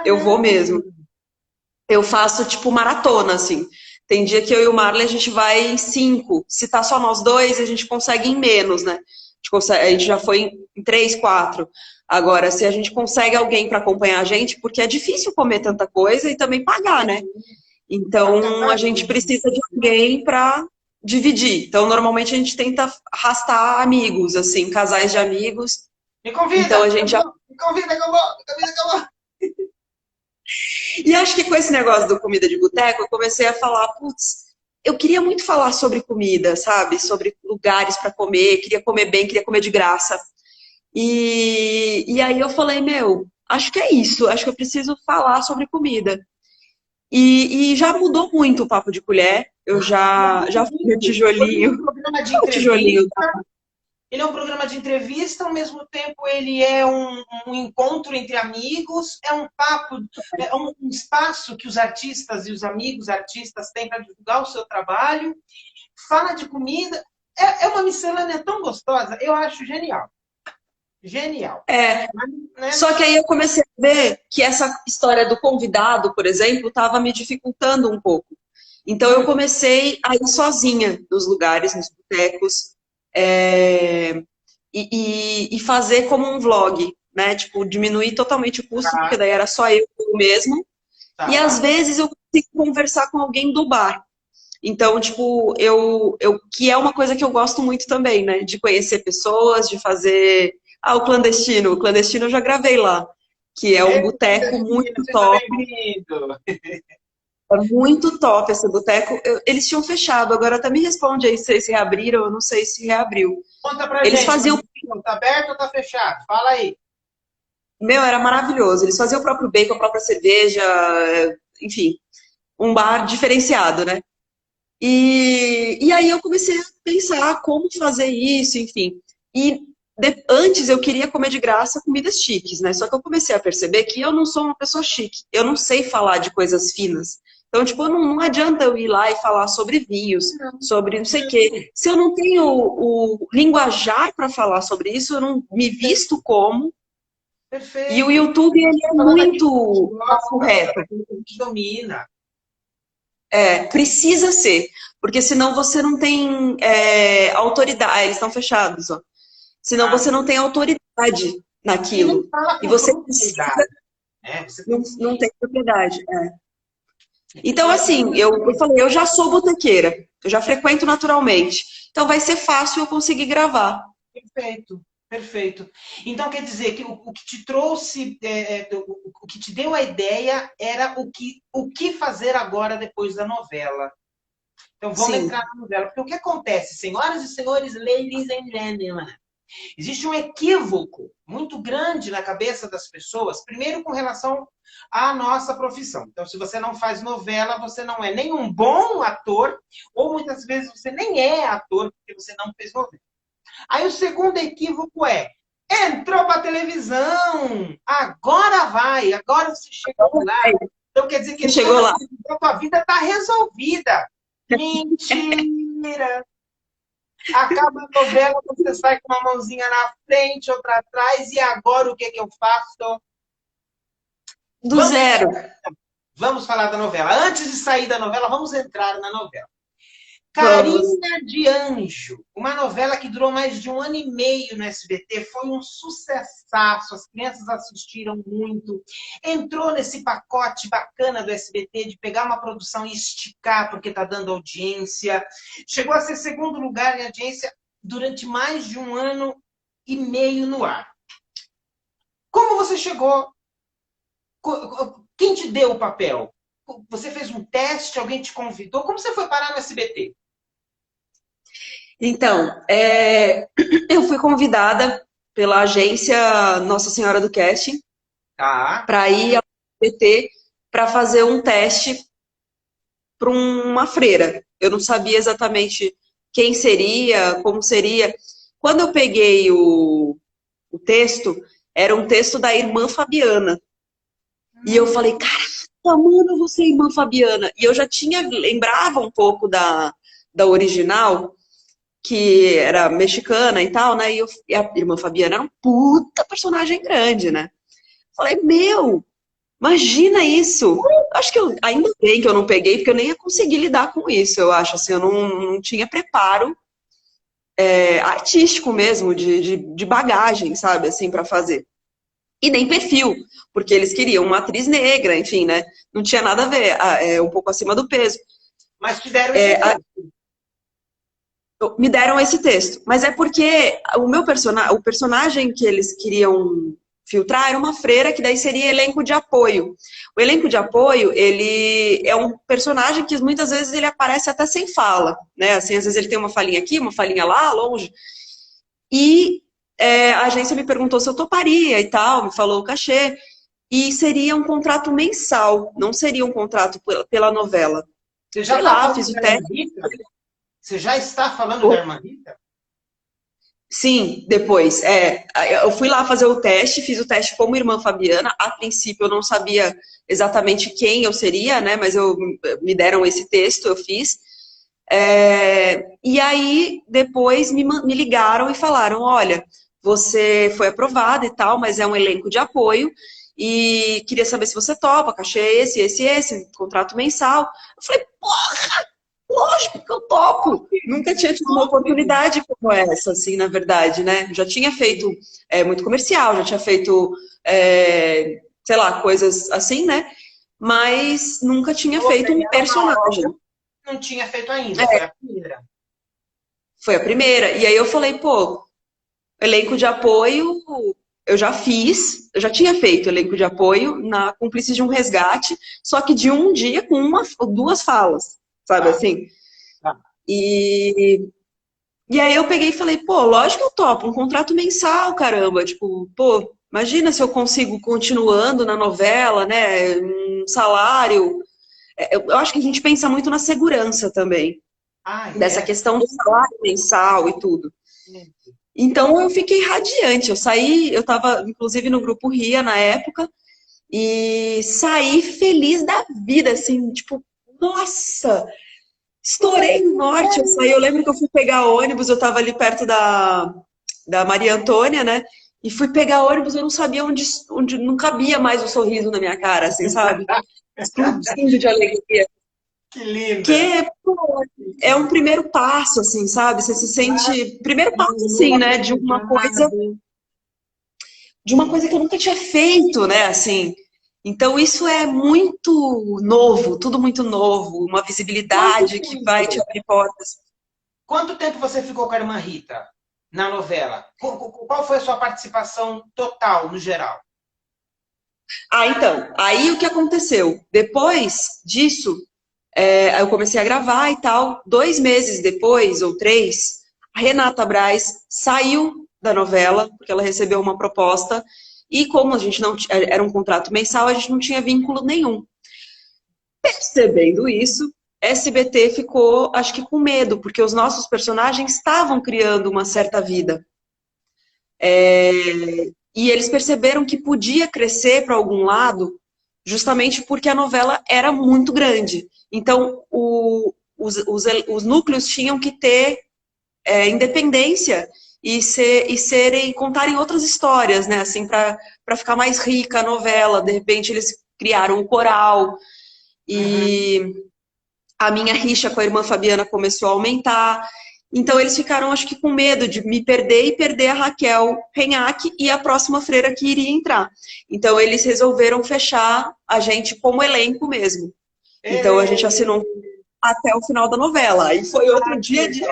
Eu vou Caramba! mesmo. Eu faço tipo maratona, assim. Tem dia que eu e o Marley a gente vai em 5. Se tá só nós dois, a gente consegue em menos, né? A gente já foi em 3, 4. Agora, se a gente consegue alguém para acompanhar a gente, porque é difícil comer tanta coisa e também pagar, né? Então, a gente precisa de alguém para dividir. Então, normalmente a gente tenta arrastar amigos, assim, casais de amigos. Me Então, convida! a gente já. Me convida que eu vou! Me convida que eu vou! E acho que com esse negócio do comida de boteco, eu comecei a falar, putz, eu queria muito falar sobre comida, sabe? Sobre lugares para comer, queria comer bem, queria comer de graça. E aí eu falei, meu, acho que é isso, acho que eu preciso falar sobre comida. E já mudou muito o papo de colher. Eu já fui no Hoje é tijolinho. um programa de O tijolinho. entrevista. Ele é um programa de entrevista, ao mesmo tempo ele é um encontro entre amigos, é um papo, é um espaço que os artistas e os amigos artistas têm para divulgar o seu trabalho. Fala de comida, é uma miscelânea tão gostosa, eu acho genial. Genial. É, Né? só que aí eu comecei a ver que essa história do convidado, por exemplo, estava me dificultando um pouco. Então eu comecei a ir sozinha nos lugares, nos botecos. É, e fazer como um vlog, né? Tipo, diminuir totalmente o custo, porque daí era só eu mesmo. E às vezes eu consigo conversar com alguém do bar. Então, tipo, que é uma coisa que eu gosto muito também, né? De conhecer pessoas, de fazer... Ah, o Clandestino. O Clandestino eu já gravei lá. Que é um boteco muito top. É muito top esse boteco. Eles tinham fechado, agora até me responde aí se eles reabriram, eu não sei se reabriu. Conta pra Eles gente, faziam... tá aberto ou tá fechado? Fala aí. Meu, era maravilhoso. Eles faziam o próprio bacon, a própria cerveja, enfim, um bar diferenciado, né? E aí eu comecei a pensar como fazer isso, enfim. E antes eu queria comer de graça comidas chiques, né? Só que eu comecei a perceber que eu não sou uma pessoa chique. Eu não sei falar de coisas finas. Então, tipo, não adianta eu ir lá e falar sobre vinhos, sobre não sei o quê. Se eu não tenho o linguajar para falar sobre isso, eu não me visto como. Perfeito. E o YouTube, ele é muito correto. Domina. Precisa ser, porque senão você não tem autoridade. Ah, eles estão fechados, ó. Senão você não tem autoridade naquilo. E você precisa... Não tem propriedade. Então, assim, eu falei, eu já sou botequeira, eu já frequento naturalmente. Então vai ser fácil eu conseguir gravar. Perfeito. Perfeito. Então, quer dizer que o que te trouxe, o que te deu a ideia era o que fazer agora depois da novela. Então, vamos entrar na novela. Porque o que acontece, senhoras e senhores, ladies and gentlemen, existe um equívoco muito grande na cabeça das pessoas, primeiro com relação à nossa profissão. Então, se você não faz novela, você não é nem um bom ator, ou muitas vezes você nem é ator porque você não fez novela. Aí o segundo equívoco entrou para televisão, agora vai, agora você chegou lá. Então quer dizer que chegou lá. A tua vida está resolvida. Mentira! Acaba a novela, você sai com uma mãozinha na frente, outra atrás, e agora o que eu faço? Do zero. Vamos falar da novela. Antes de sair da novela, vamos entrar na novela. Carinha de Anjo, uma novela que durou mais de 1 ano e meio no SBT, foi um sucessaço, as crianças assistiram muito, entrou nesse pacote bacana do SBT de pegar uma produção e esticar porque está dando audiência, chegou a ser segundo lugar em audiência durante mais de 1 ano e meio no ar. Como você chegou? Quem te deu o papel? Você fez um teste? Alguém te convidou? Como você foi parar no SBT? Então, eu fui convidada pela agência Nossa Senhora do Casting para ir ao SBT para fazer um teste para uma freira. Eu não sabia exatamente quem seria, como seria. Quando eu peguei o texto, era um texto da irmã Fabiana. E eu falei, cara, mano, eu vou ser irmã Fabiana. E eu já lembrava um pouco da original, que era mexicana e tal, né? E a irmã Fabiana era uma puta personagem grande, né? Falei, imagina isso! Acho que ainda bem que eu não peguei, porque eu nem ia conseguir lidar com isso, eu acho. Assim, eu não tinha preparo artístico mesmo, de bagagem, sabe? Assim, pra fazer. E nem perfil, porque eles queriam uma atriz negra, enfim, né? Não tinha nada a ver, um pouco acima do peso. Mas te deram me deram esse texto, mas é porque o personagem que eles queriam filtrar era uma freira, que daí seria elenco de apoio. O elenco de apoio, ele é um personagem que muitas vezes ele aparece até sem fala, né? Assim, às vezes ele tem uma falinha aqui, uma falinha lá, longe. E a agência me perguntou se eu toparia e tal, me falou o cachê, e seria um contrato mensal, não seria um contrato pela novela. Você já lá, fiz o teste. Você já está falando da irmã Rita? Sim, depois. Eu fui lá fazer o teste, fiz o teste como irmã Fabiana. A princípio eu não sabia exatamente quem eu seria, né? Mas me deram esse texto, eu fiz. E aí, depois me ligaram e falaram, olha, você foi aprovada e tal, mas é um elenco de apoio e queria saber se você topa, cachê esse, contrato mensal. Eu falei, porra! lógico que eu topo. Nunca tinha tido uma oportunidade como essa, assim, na verdade, né? Já tinha feito muito comercial, já tinha feito, sei lá, coisas assim, né? Mas nunca tinha feito um personagem. Não tinha feito ainda, foi a primeira. Foi a primeira. E aí eu falei, pô, elenco de apoio, eu já fiz, eu já tinha feito elenco de apoio na Cúmplices de um Resgate, só que de um dia com uma ou duas falas, sabe assim? E aí eu peguei e falei, pô, lógico que eu topo, um contrato mensal, caramba, tipo, pô, imagina se eu consigo continuando na novela, né, um salário. Eu acho que a gente pensa muito na segurança também, dessa questão do salário mensal e tudo. Então eu fiquei radiante, eu saí, eu estava inclusive no grupo RIA na época, e saí feliz da vida, assim, tipo, nossa, estourei no norte, eu lembro que eu fui pegar ônibus, eu estava ali perto da Maria Antônia, né, e fui pegar ônibus, eu não sabia onde não cabia mais o sorriso na minha cara, assim, sabe? Explodindo de alegria. Que lindo! Porque, pô, é um primeiro passo, assim, sabe? Você se sente... Primeiro passo, assim, né? De uma coisa que eu nunca tinha feito, né? Assim. Então, isso é muito novo, tudo muito novo. Uma visibilidade que vai te abrir portas. Quanto tempo você ficou com a irmã Rita na novela? Qual foi a sua participação total, no geral? Então, aí o que aconteceu? Depois disso, eu comecei a gravar e tal. 2 meses depois, ou 3, a Renata Braz saiu da novela, porque ela recebeu uma proposta, e como a gente não era um contrato mensal, a gente não tinha vínculo nenhum. Percebendo isso, SBT ficou, acho que com medo, porque os nossos personagens estavam criando uma certa vida. E eles perceberam que podia crescer para algum lado, justamente porque a novela era muito grande. Então, os núcleos tinham que ter independência e contarem outras histórias, né? Assim, para ficar mais rica a novela. De repente, eles criaram um coral e a minha rixa com a irmã Fabiana começou a aumentar. Então, eles ficaram, acho que, com medo de me perder e perder a Raquel Renhac e a próxima freira que iria entrar. Então, eles resolveram fechar a gente como elenco mesmo. Então, a gente assinou até o final da novela. E foi outro dia de...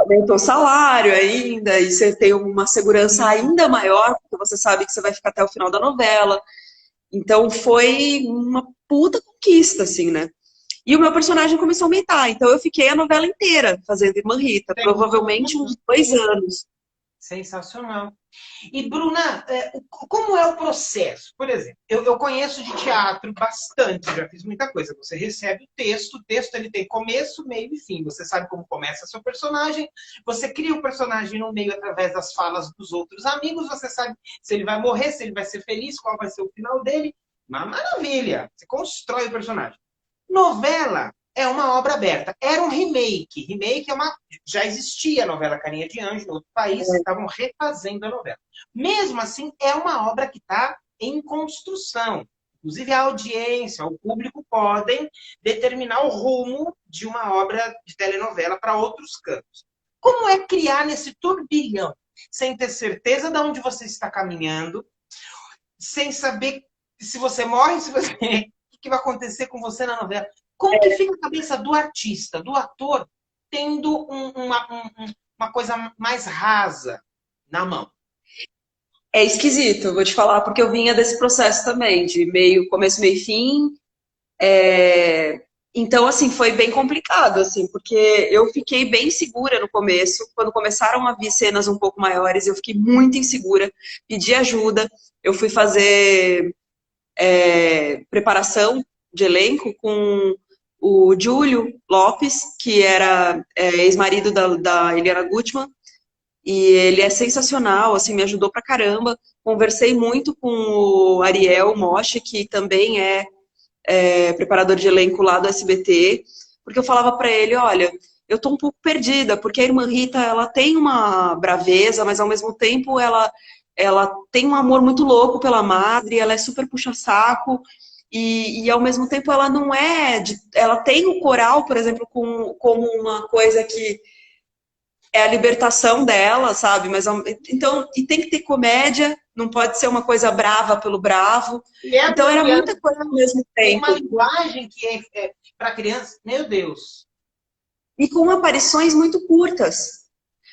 aumentou o salário ainda, e você tem uma segurança ainda maior, porque você sabe que você vai ficar até o final da novela. Então, foi uma puta conquista, assim, né? E o meu personagem começou a aumentar. Então eu fiquei a novela inteira fazendo Irmã Rita, provavelmente uns 2 anos. Sensacional. E, Bruna, como é o processo? Por exemplo, eu conheço de teatro bastante, já fiz muita coisa. Você recebe o texto ele tem começo, meio e fim. Você sabe como começa seu personagem, você cria o personagem no meio através das falas dos outros amigos, você sabe se ele vai morrer, se ele vai ser feliz, qual vai ser o final dele. Uma maravilha! Você constrói o personagem. Novela é uma obra aberta. Era um remake. Remake já existia a novela Carinha de Anjo em outro país, estavam refazendo a novela. Mesmo assim, é uma obra que está em construção. Inclusive, a audiência, o público podem determinar o rumo de uma obra de telenovela para outros cantos. Como é criar nesse turbilhão, sem ter certeza de onde você está caminhando, sem saber se você morre, se você... o que vai acontecer com você na novela? Como que fica a cabeça do artista, do ator, tendo uma coisa mais rasa na mão? É esquisito, eu vou te falar, porque eu vinha desse processo também, de começo, meio e fim. Então, assim, foi bem complicado, assim, porque eu fiquei bem segura no começo. Quando começaram a vir cenas um pouco maiores, eu fiquei muito insegura, pedi ajuda. Eu fui fazer preparação de elenco com o Júlio Lopes, que era ex-marido da Eliana Gutmann, e ele é sensacional, assim, me ajudou pra caramba. Conversei muito com o Ariel Moche, que também é preparador de elenco lá do SBT, porque eu falava pra ele, olha, eu tô um pouco perdida, porque a irmã Rita, ela tem uma braveza, mas ao mesmo tempo ela tem um amor muito louco pela madre, ela é super puxa-saco, e ao mesmo tempo ela não é... ela tem o coral, por exemplo, como uma coisa que é a libertação dela, sabe? Mas, então, e tem que ter comédia, não pode ser uma coisa brava pelo bravo. E é Então era criança, muita coisa ao mesmo tem tempo. uma linguagem que é para criança, meu Deus. E com aparições muito curtas.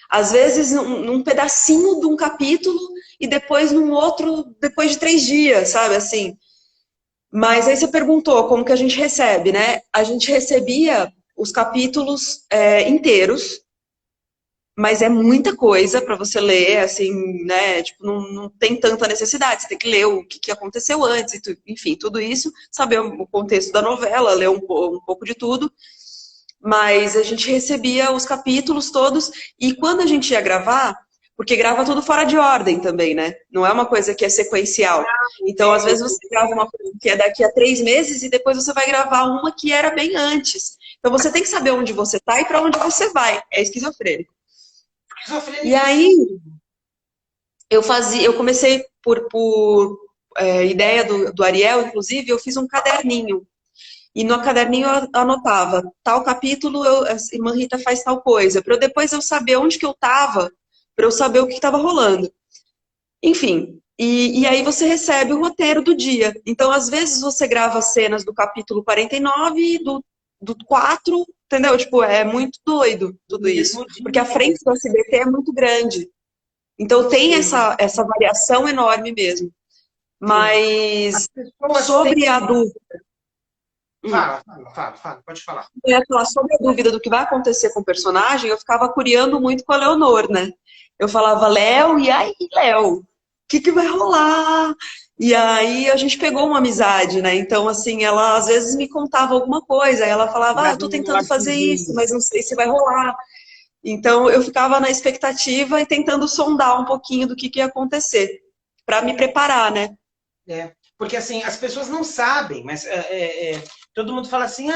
Às vezes, num pedacinho de um capítulo e depois num outro, depois de 3 dias, sabe? Assim. Mas aí você perguntou como que a gente recebe, né? A gente recebia os capítulos inteiros, mas é muita coisa para você ler, assim, né? Tipo, não tem tanta necessidade. Você tem que ler o que aconteceu antes, enfim, tudo isso, saber o contexto da novela, ler um pouco de tudo. Mas a gente recebia os capítulos todos, e quando a gente ia gravar, porque grava tudo fora de ordem também, né? Não é uma coisa que é sequencial. Então, às vezes, você grava uma coisa que é daqui a 3 meses e depois você vai gravar uma que era bem antes. Então, você tem que saber onde você tá e para onde você vai. É esquizofrênico. E aí, eu comecei por ideia do Ariel, inclusive, eu fiz um caderninho. E no caderninho eu anotava, tal capítulo, a irmã Rita faz tal coisa, para depois eu saber onde que eu estava, para eu saber o que estava rolando. Enfim, e aí você recebe o roteiro do dia. Então, às vezes, você grava cenas do capítulo 49, do 4, entendeu? Tipo, é muito doido tudo isso. Porque a frente do SBT é muito grande. Então, tem essa variação enorme mesmo. Mas, sobre a dúvida... Fala, pode falar. Eu ia falar sobre a dúvida do que vai acontecer com o personagem, eu ficava curiando muito com a Leonor, né? Eu falava, Léo, e aí, Léo? O que vai rolar? E aí a gente pegou uma amizade, né? Então, assim, ela às vezes me contava alguma coisa, aí ela falava, eu tô tentando fazer isso, mas não sei se vai rolar. Então, eu ficava na expectativa e tentando sondar um pouquinho do que ia acontecer, para me preparar, né? Porque assim, as pessoas não sabem, mas todo mundo fala assim,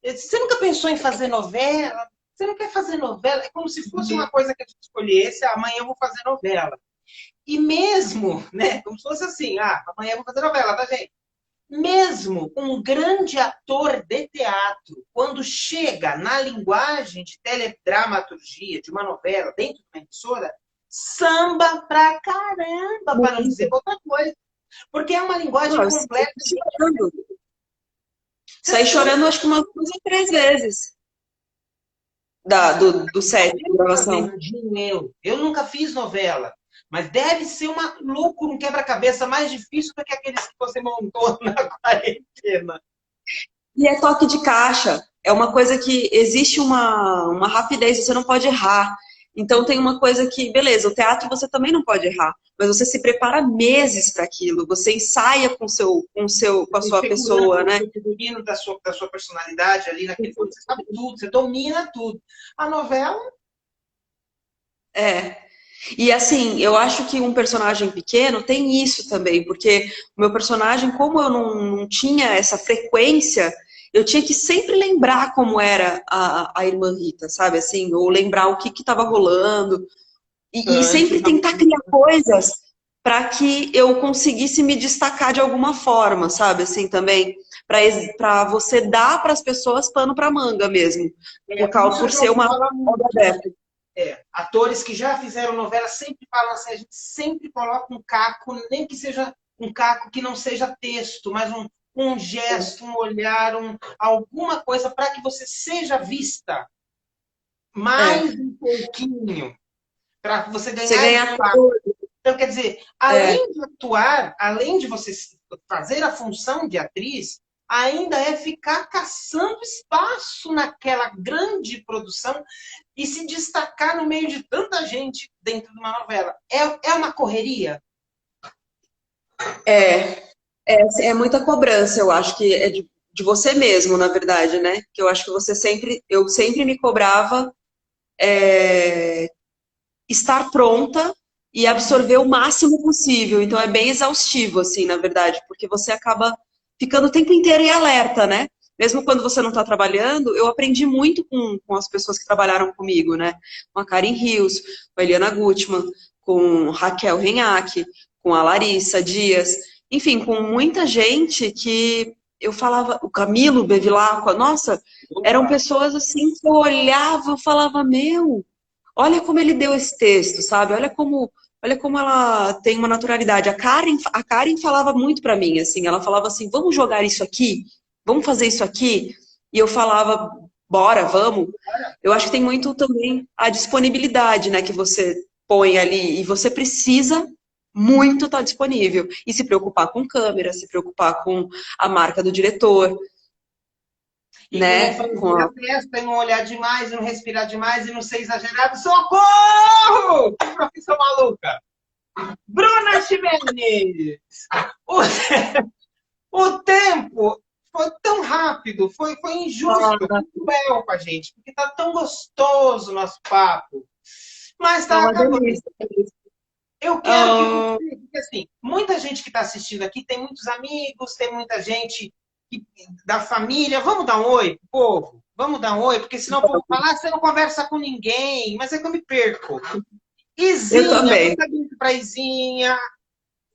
você nunca pensou em fazer novela? Você não quer fazer novela? É como se fosse uma coisa que a gente escolhesse, amanhã eu vou fazer novela. E mesmo, né, como se fosse assim, amanhã eu vou fazer novela, tá, gente? Mesmo um grande ator de teatro, quando chega na linguagem de teledramaturgia de uma novela dentro de uma emissora, samba pra caramba, para não dizer outra coisa. Porque é uma linguagem completa. Saí chorando acho que umas 2 ou 3 vezes do set de gravação. Eu nunca fiz novela, mas deve ser uma loucura, um quebra-cabeça mais difícil do que aqueles que você montou na quarentena. E é toque de caixa. É uma coisa que existe uma rapidez, você não pode errar. Então tem uma coisa que, beleza, o teatro você também não pode errar, mas você se prepara meses para aquilo, você ensaia com a sua pessoa, né? O figurino da sua personalidade ali naquele momento, você sabe tudo, você domina tudo. A novela... E assim, eu acho que um personagem pequeno tem isso também, porque o meu personagem, como eu não tinha essa frequência, eu tinha que sempre lembrar como era a irmã Rita, sabe? Assim, ou lembrar o que estava rolando. E sempre tentar criar coisas para que eu conseguisse me destacar de alguma forma, sabe? Assim, também, para você dar para as pessoas pano para manga mesmo. Por ser uma obra aberta. Atores que já fizeram novela sempre falam assim, a gente sempre coloca um caco, nem que seja um caco que não seja texto, mas um gesto, um olhar, alguma coisa para que você seja vista mais um pouquinho, para você ganhar espaço. Então, quer dizer, além de atuar, além de você fazer a função de atriz, ainda é ficar caçando espaço naquela grande produção e se destacar no meio de tanta gente dentro de uma novela. É uma correria? É muita cobrança, eu acho que é de você mesmo, na verdade, né? Que eu acho que eu sempre me cobrava estar pronta e absorver o máximo possível. Então é bem exaustivo, assim, na verdade, porque você acaba ficando o tempo inteiro em alerta, né? Mesmo quando você não está trabalhando, eu aprendi muito com as pessoas que trabalharam comigo, né? Com a Karen Rios, com a Eliana Gutmann, com Raquel Renhac, com a Larissa Dias. enfim, com muita gente que eu falava, o Camilo Bevilacqua, nossa, eram pessoas assim que eu olhava, eu falava, meu, olha como ele deu esse texto, sabe? Olha como ela tem uma naturalidade. A Karen falava muito pra mim, assim, ela falava assim, vamos jogar isso aqui? Vamos fazer isso aqui? E eu falava, bora, vamos. Eu acho que tem muito também a disponibilidade, né, que você põe ali, e você precisa muito estar disponível. E se preocupar com câmera, se preocupar com a marca do diretor, E com não né? franzir a testa, e não olhar demais, e não respirar demais, e não ser exagerado. Socorro! Que profissão maluca! Bruna Ximenes! O, o tempo foi tão rápido, foi injusto, foi cruel com a gente, porque tá tão gostoso o nosso papo. Mas É tá uma acabando. delícia. Eu quero que você, porque assim, muita gente que está assistindo aqui tem muitos amigos, tem muita gente da família. Vamos dar um oi pro povo? Vamos dar um oi, porque senão o povo fala, você não conversa com ninguém, mas é que eu me perco. Izinha, Eu também. manda beijo pra Izinha.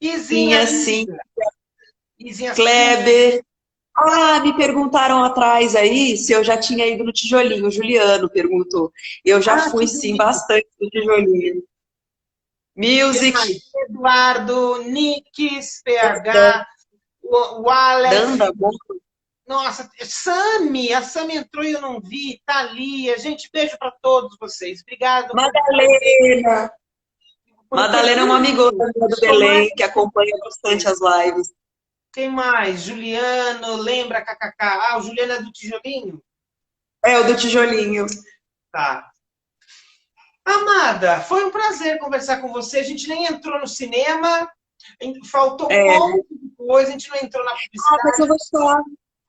Izinha, sim. Izinha Kleber. Ah, me perguntaram atrás aí se eu já tinha ido no Tijolinho. O Juliano perguntou. Eu já fui, sim, bastante no Tijolinho. Music. Eduardo, Nix, PH, o Alex. Danda, bom. Nossa, Sami, a Sami entrou e eu não vi. Thalia, gente, beijo para todos vocês. Obrigado. Madalena. Madalena é uma amigona do Belém, que acompanha bastante as lives. Quem mais? Juliano, lembra KKK? Ah, o Juliano é do Tijolinho? É, o do Tijolinho. Tá. Amada, foi um prazer conversar com você. A gente nem entrou no cinema, faltou um monte de coisa, a gente não entrou na publicidade. Mas eu vou te falar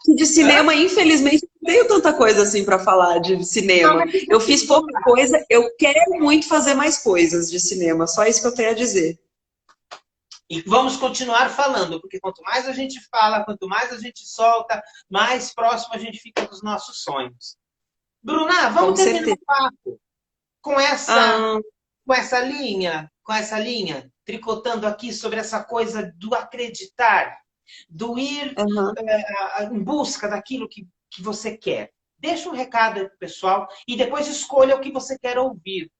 que de cinema, infelizmente, não tenho tanta coisa assim para falar de cinema. Eu fiz pouca coisa, eu quero muito fazer mais coisas de cinema, só isso que eu tenho a dizer. E vamos continuar falando, porque quanto mais a gente fala, quanto mais a gente solta, mais próximo a gente fica dos nossos sonhos. Bruna, vamos terminar o papo com essa linha, tricotando aqui sobre essa coisa do acreditar, do ir em busca daquilo que você quer. Deixa um recado aí pro pessoal e depois escolha o que você quer ouvir.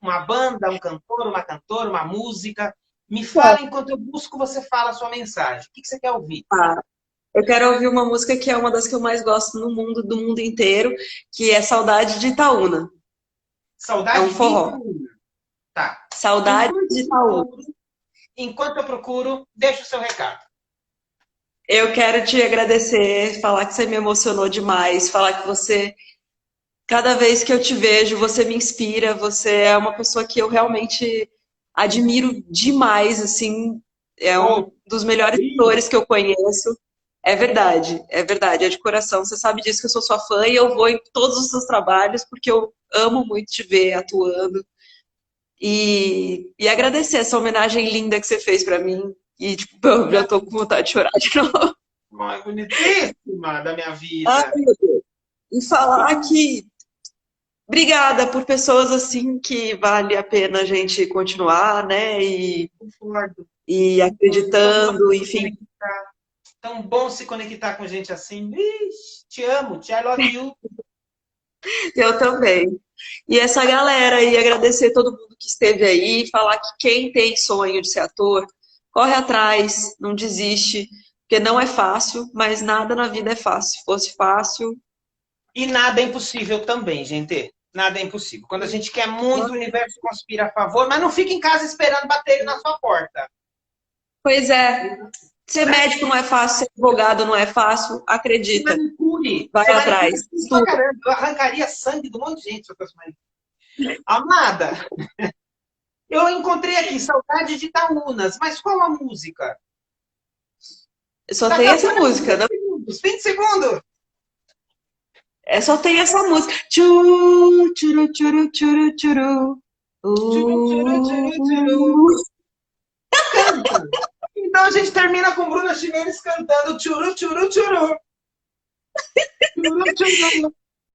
Uma banda, um cantor, uma cantora, uma música. Me fala enquanto eu busco, você fala a sua mensagem. O que você quer ouvir? Eu quero ouvir uma música que é uma das que eu mais gosto no mundo, do mundo inteiro, que é Saudade de Itaúna. Saudade é um forró. de Itaúna. Tá. Saudade de Itaúna. Enquanto eu procuro, deixa o seu recado. Eu quero te agradecer, falar que você me emocionou demais, falar que você, cada vez que eu te vejo, você me inspira, você é uma pessoa que eu realmente admiro demais, assim, é um dos melhores atores que eu conheço. É verdade, é de coração. Você sabe disso, que eu sou sua fã e eu vou em todos os seus trabalhos porque eu amo muito te ver atuando. E agradecer essa homenagem linda que você fez pra mim. E, tipo, eu já tô com vontade de chorar de novo. Ai, bonitíssima da minha vida. Ai, meu Deus. E falar que obrigada por pessoas assim que vale a pena a gente continuar, né? E acreditando, enfim. Tão bom se conectar com gente assim. Ixi, te amo, I love you. Eu também. E essa galera aí, agradecer todo mundo que esteve aí, falar que quem tem sonho de ser ator, corre atrás, não desiste, porque não é fácil, mas nada na vida é fácil. Se fosse fácil... E nada é impossível também, gente. Nada é impossível. Quando a gente quer muito, o universo conspira a favor, mas não fica em casa esperando bater na sua porta. Pois é. Ser médico não é fácil, ser advogado não é fácil, acredita. Vai atrás. Eu arrancaria sangue de um monte de gente se eu fosse manicure. Amada, eu encontrei aqui Saudade de Itaúnas, mas qual a música? Só tem essa música, não? 20 segundos! Só tem essa música. Tchuru, tchuru, tchuru, tchuru, tchuru. Canta! Então a gente termina com Bruna Ximenes cantando tchuru, tchuru, tchuru. Tchuru, tchuru.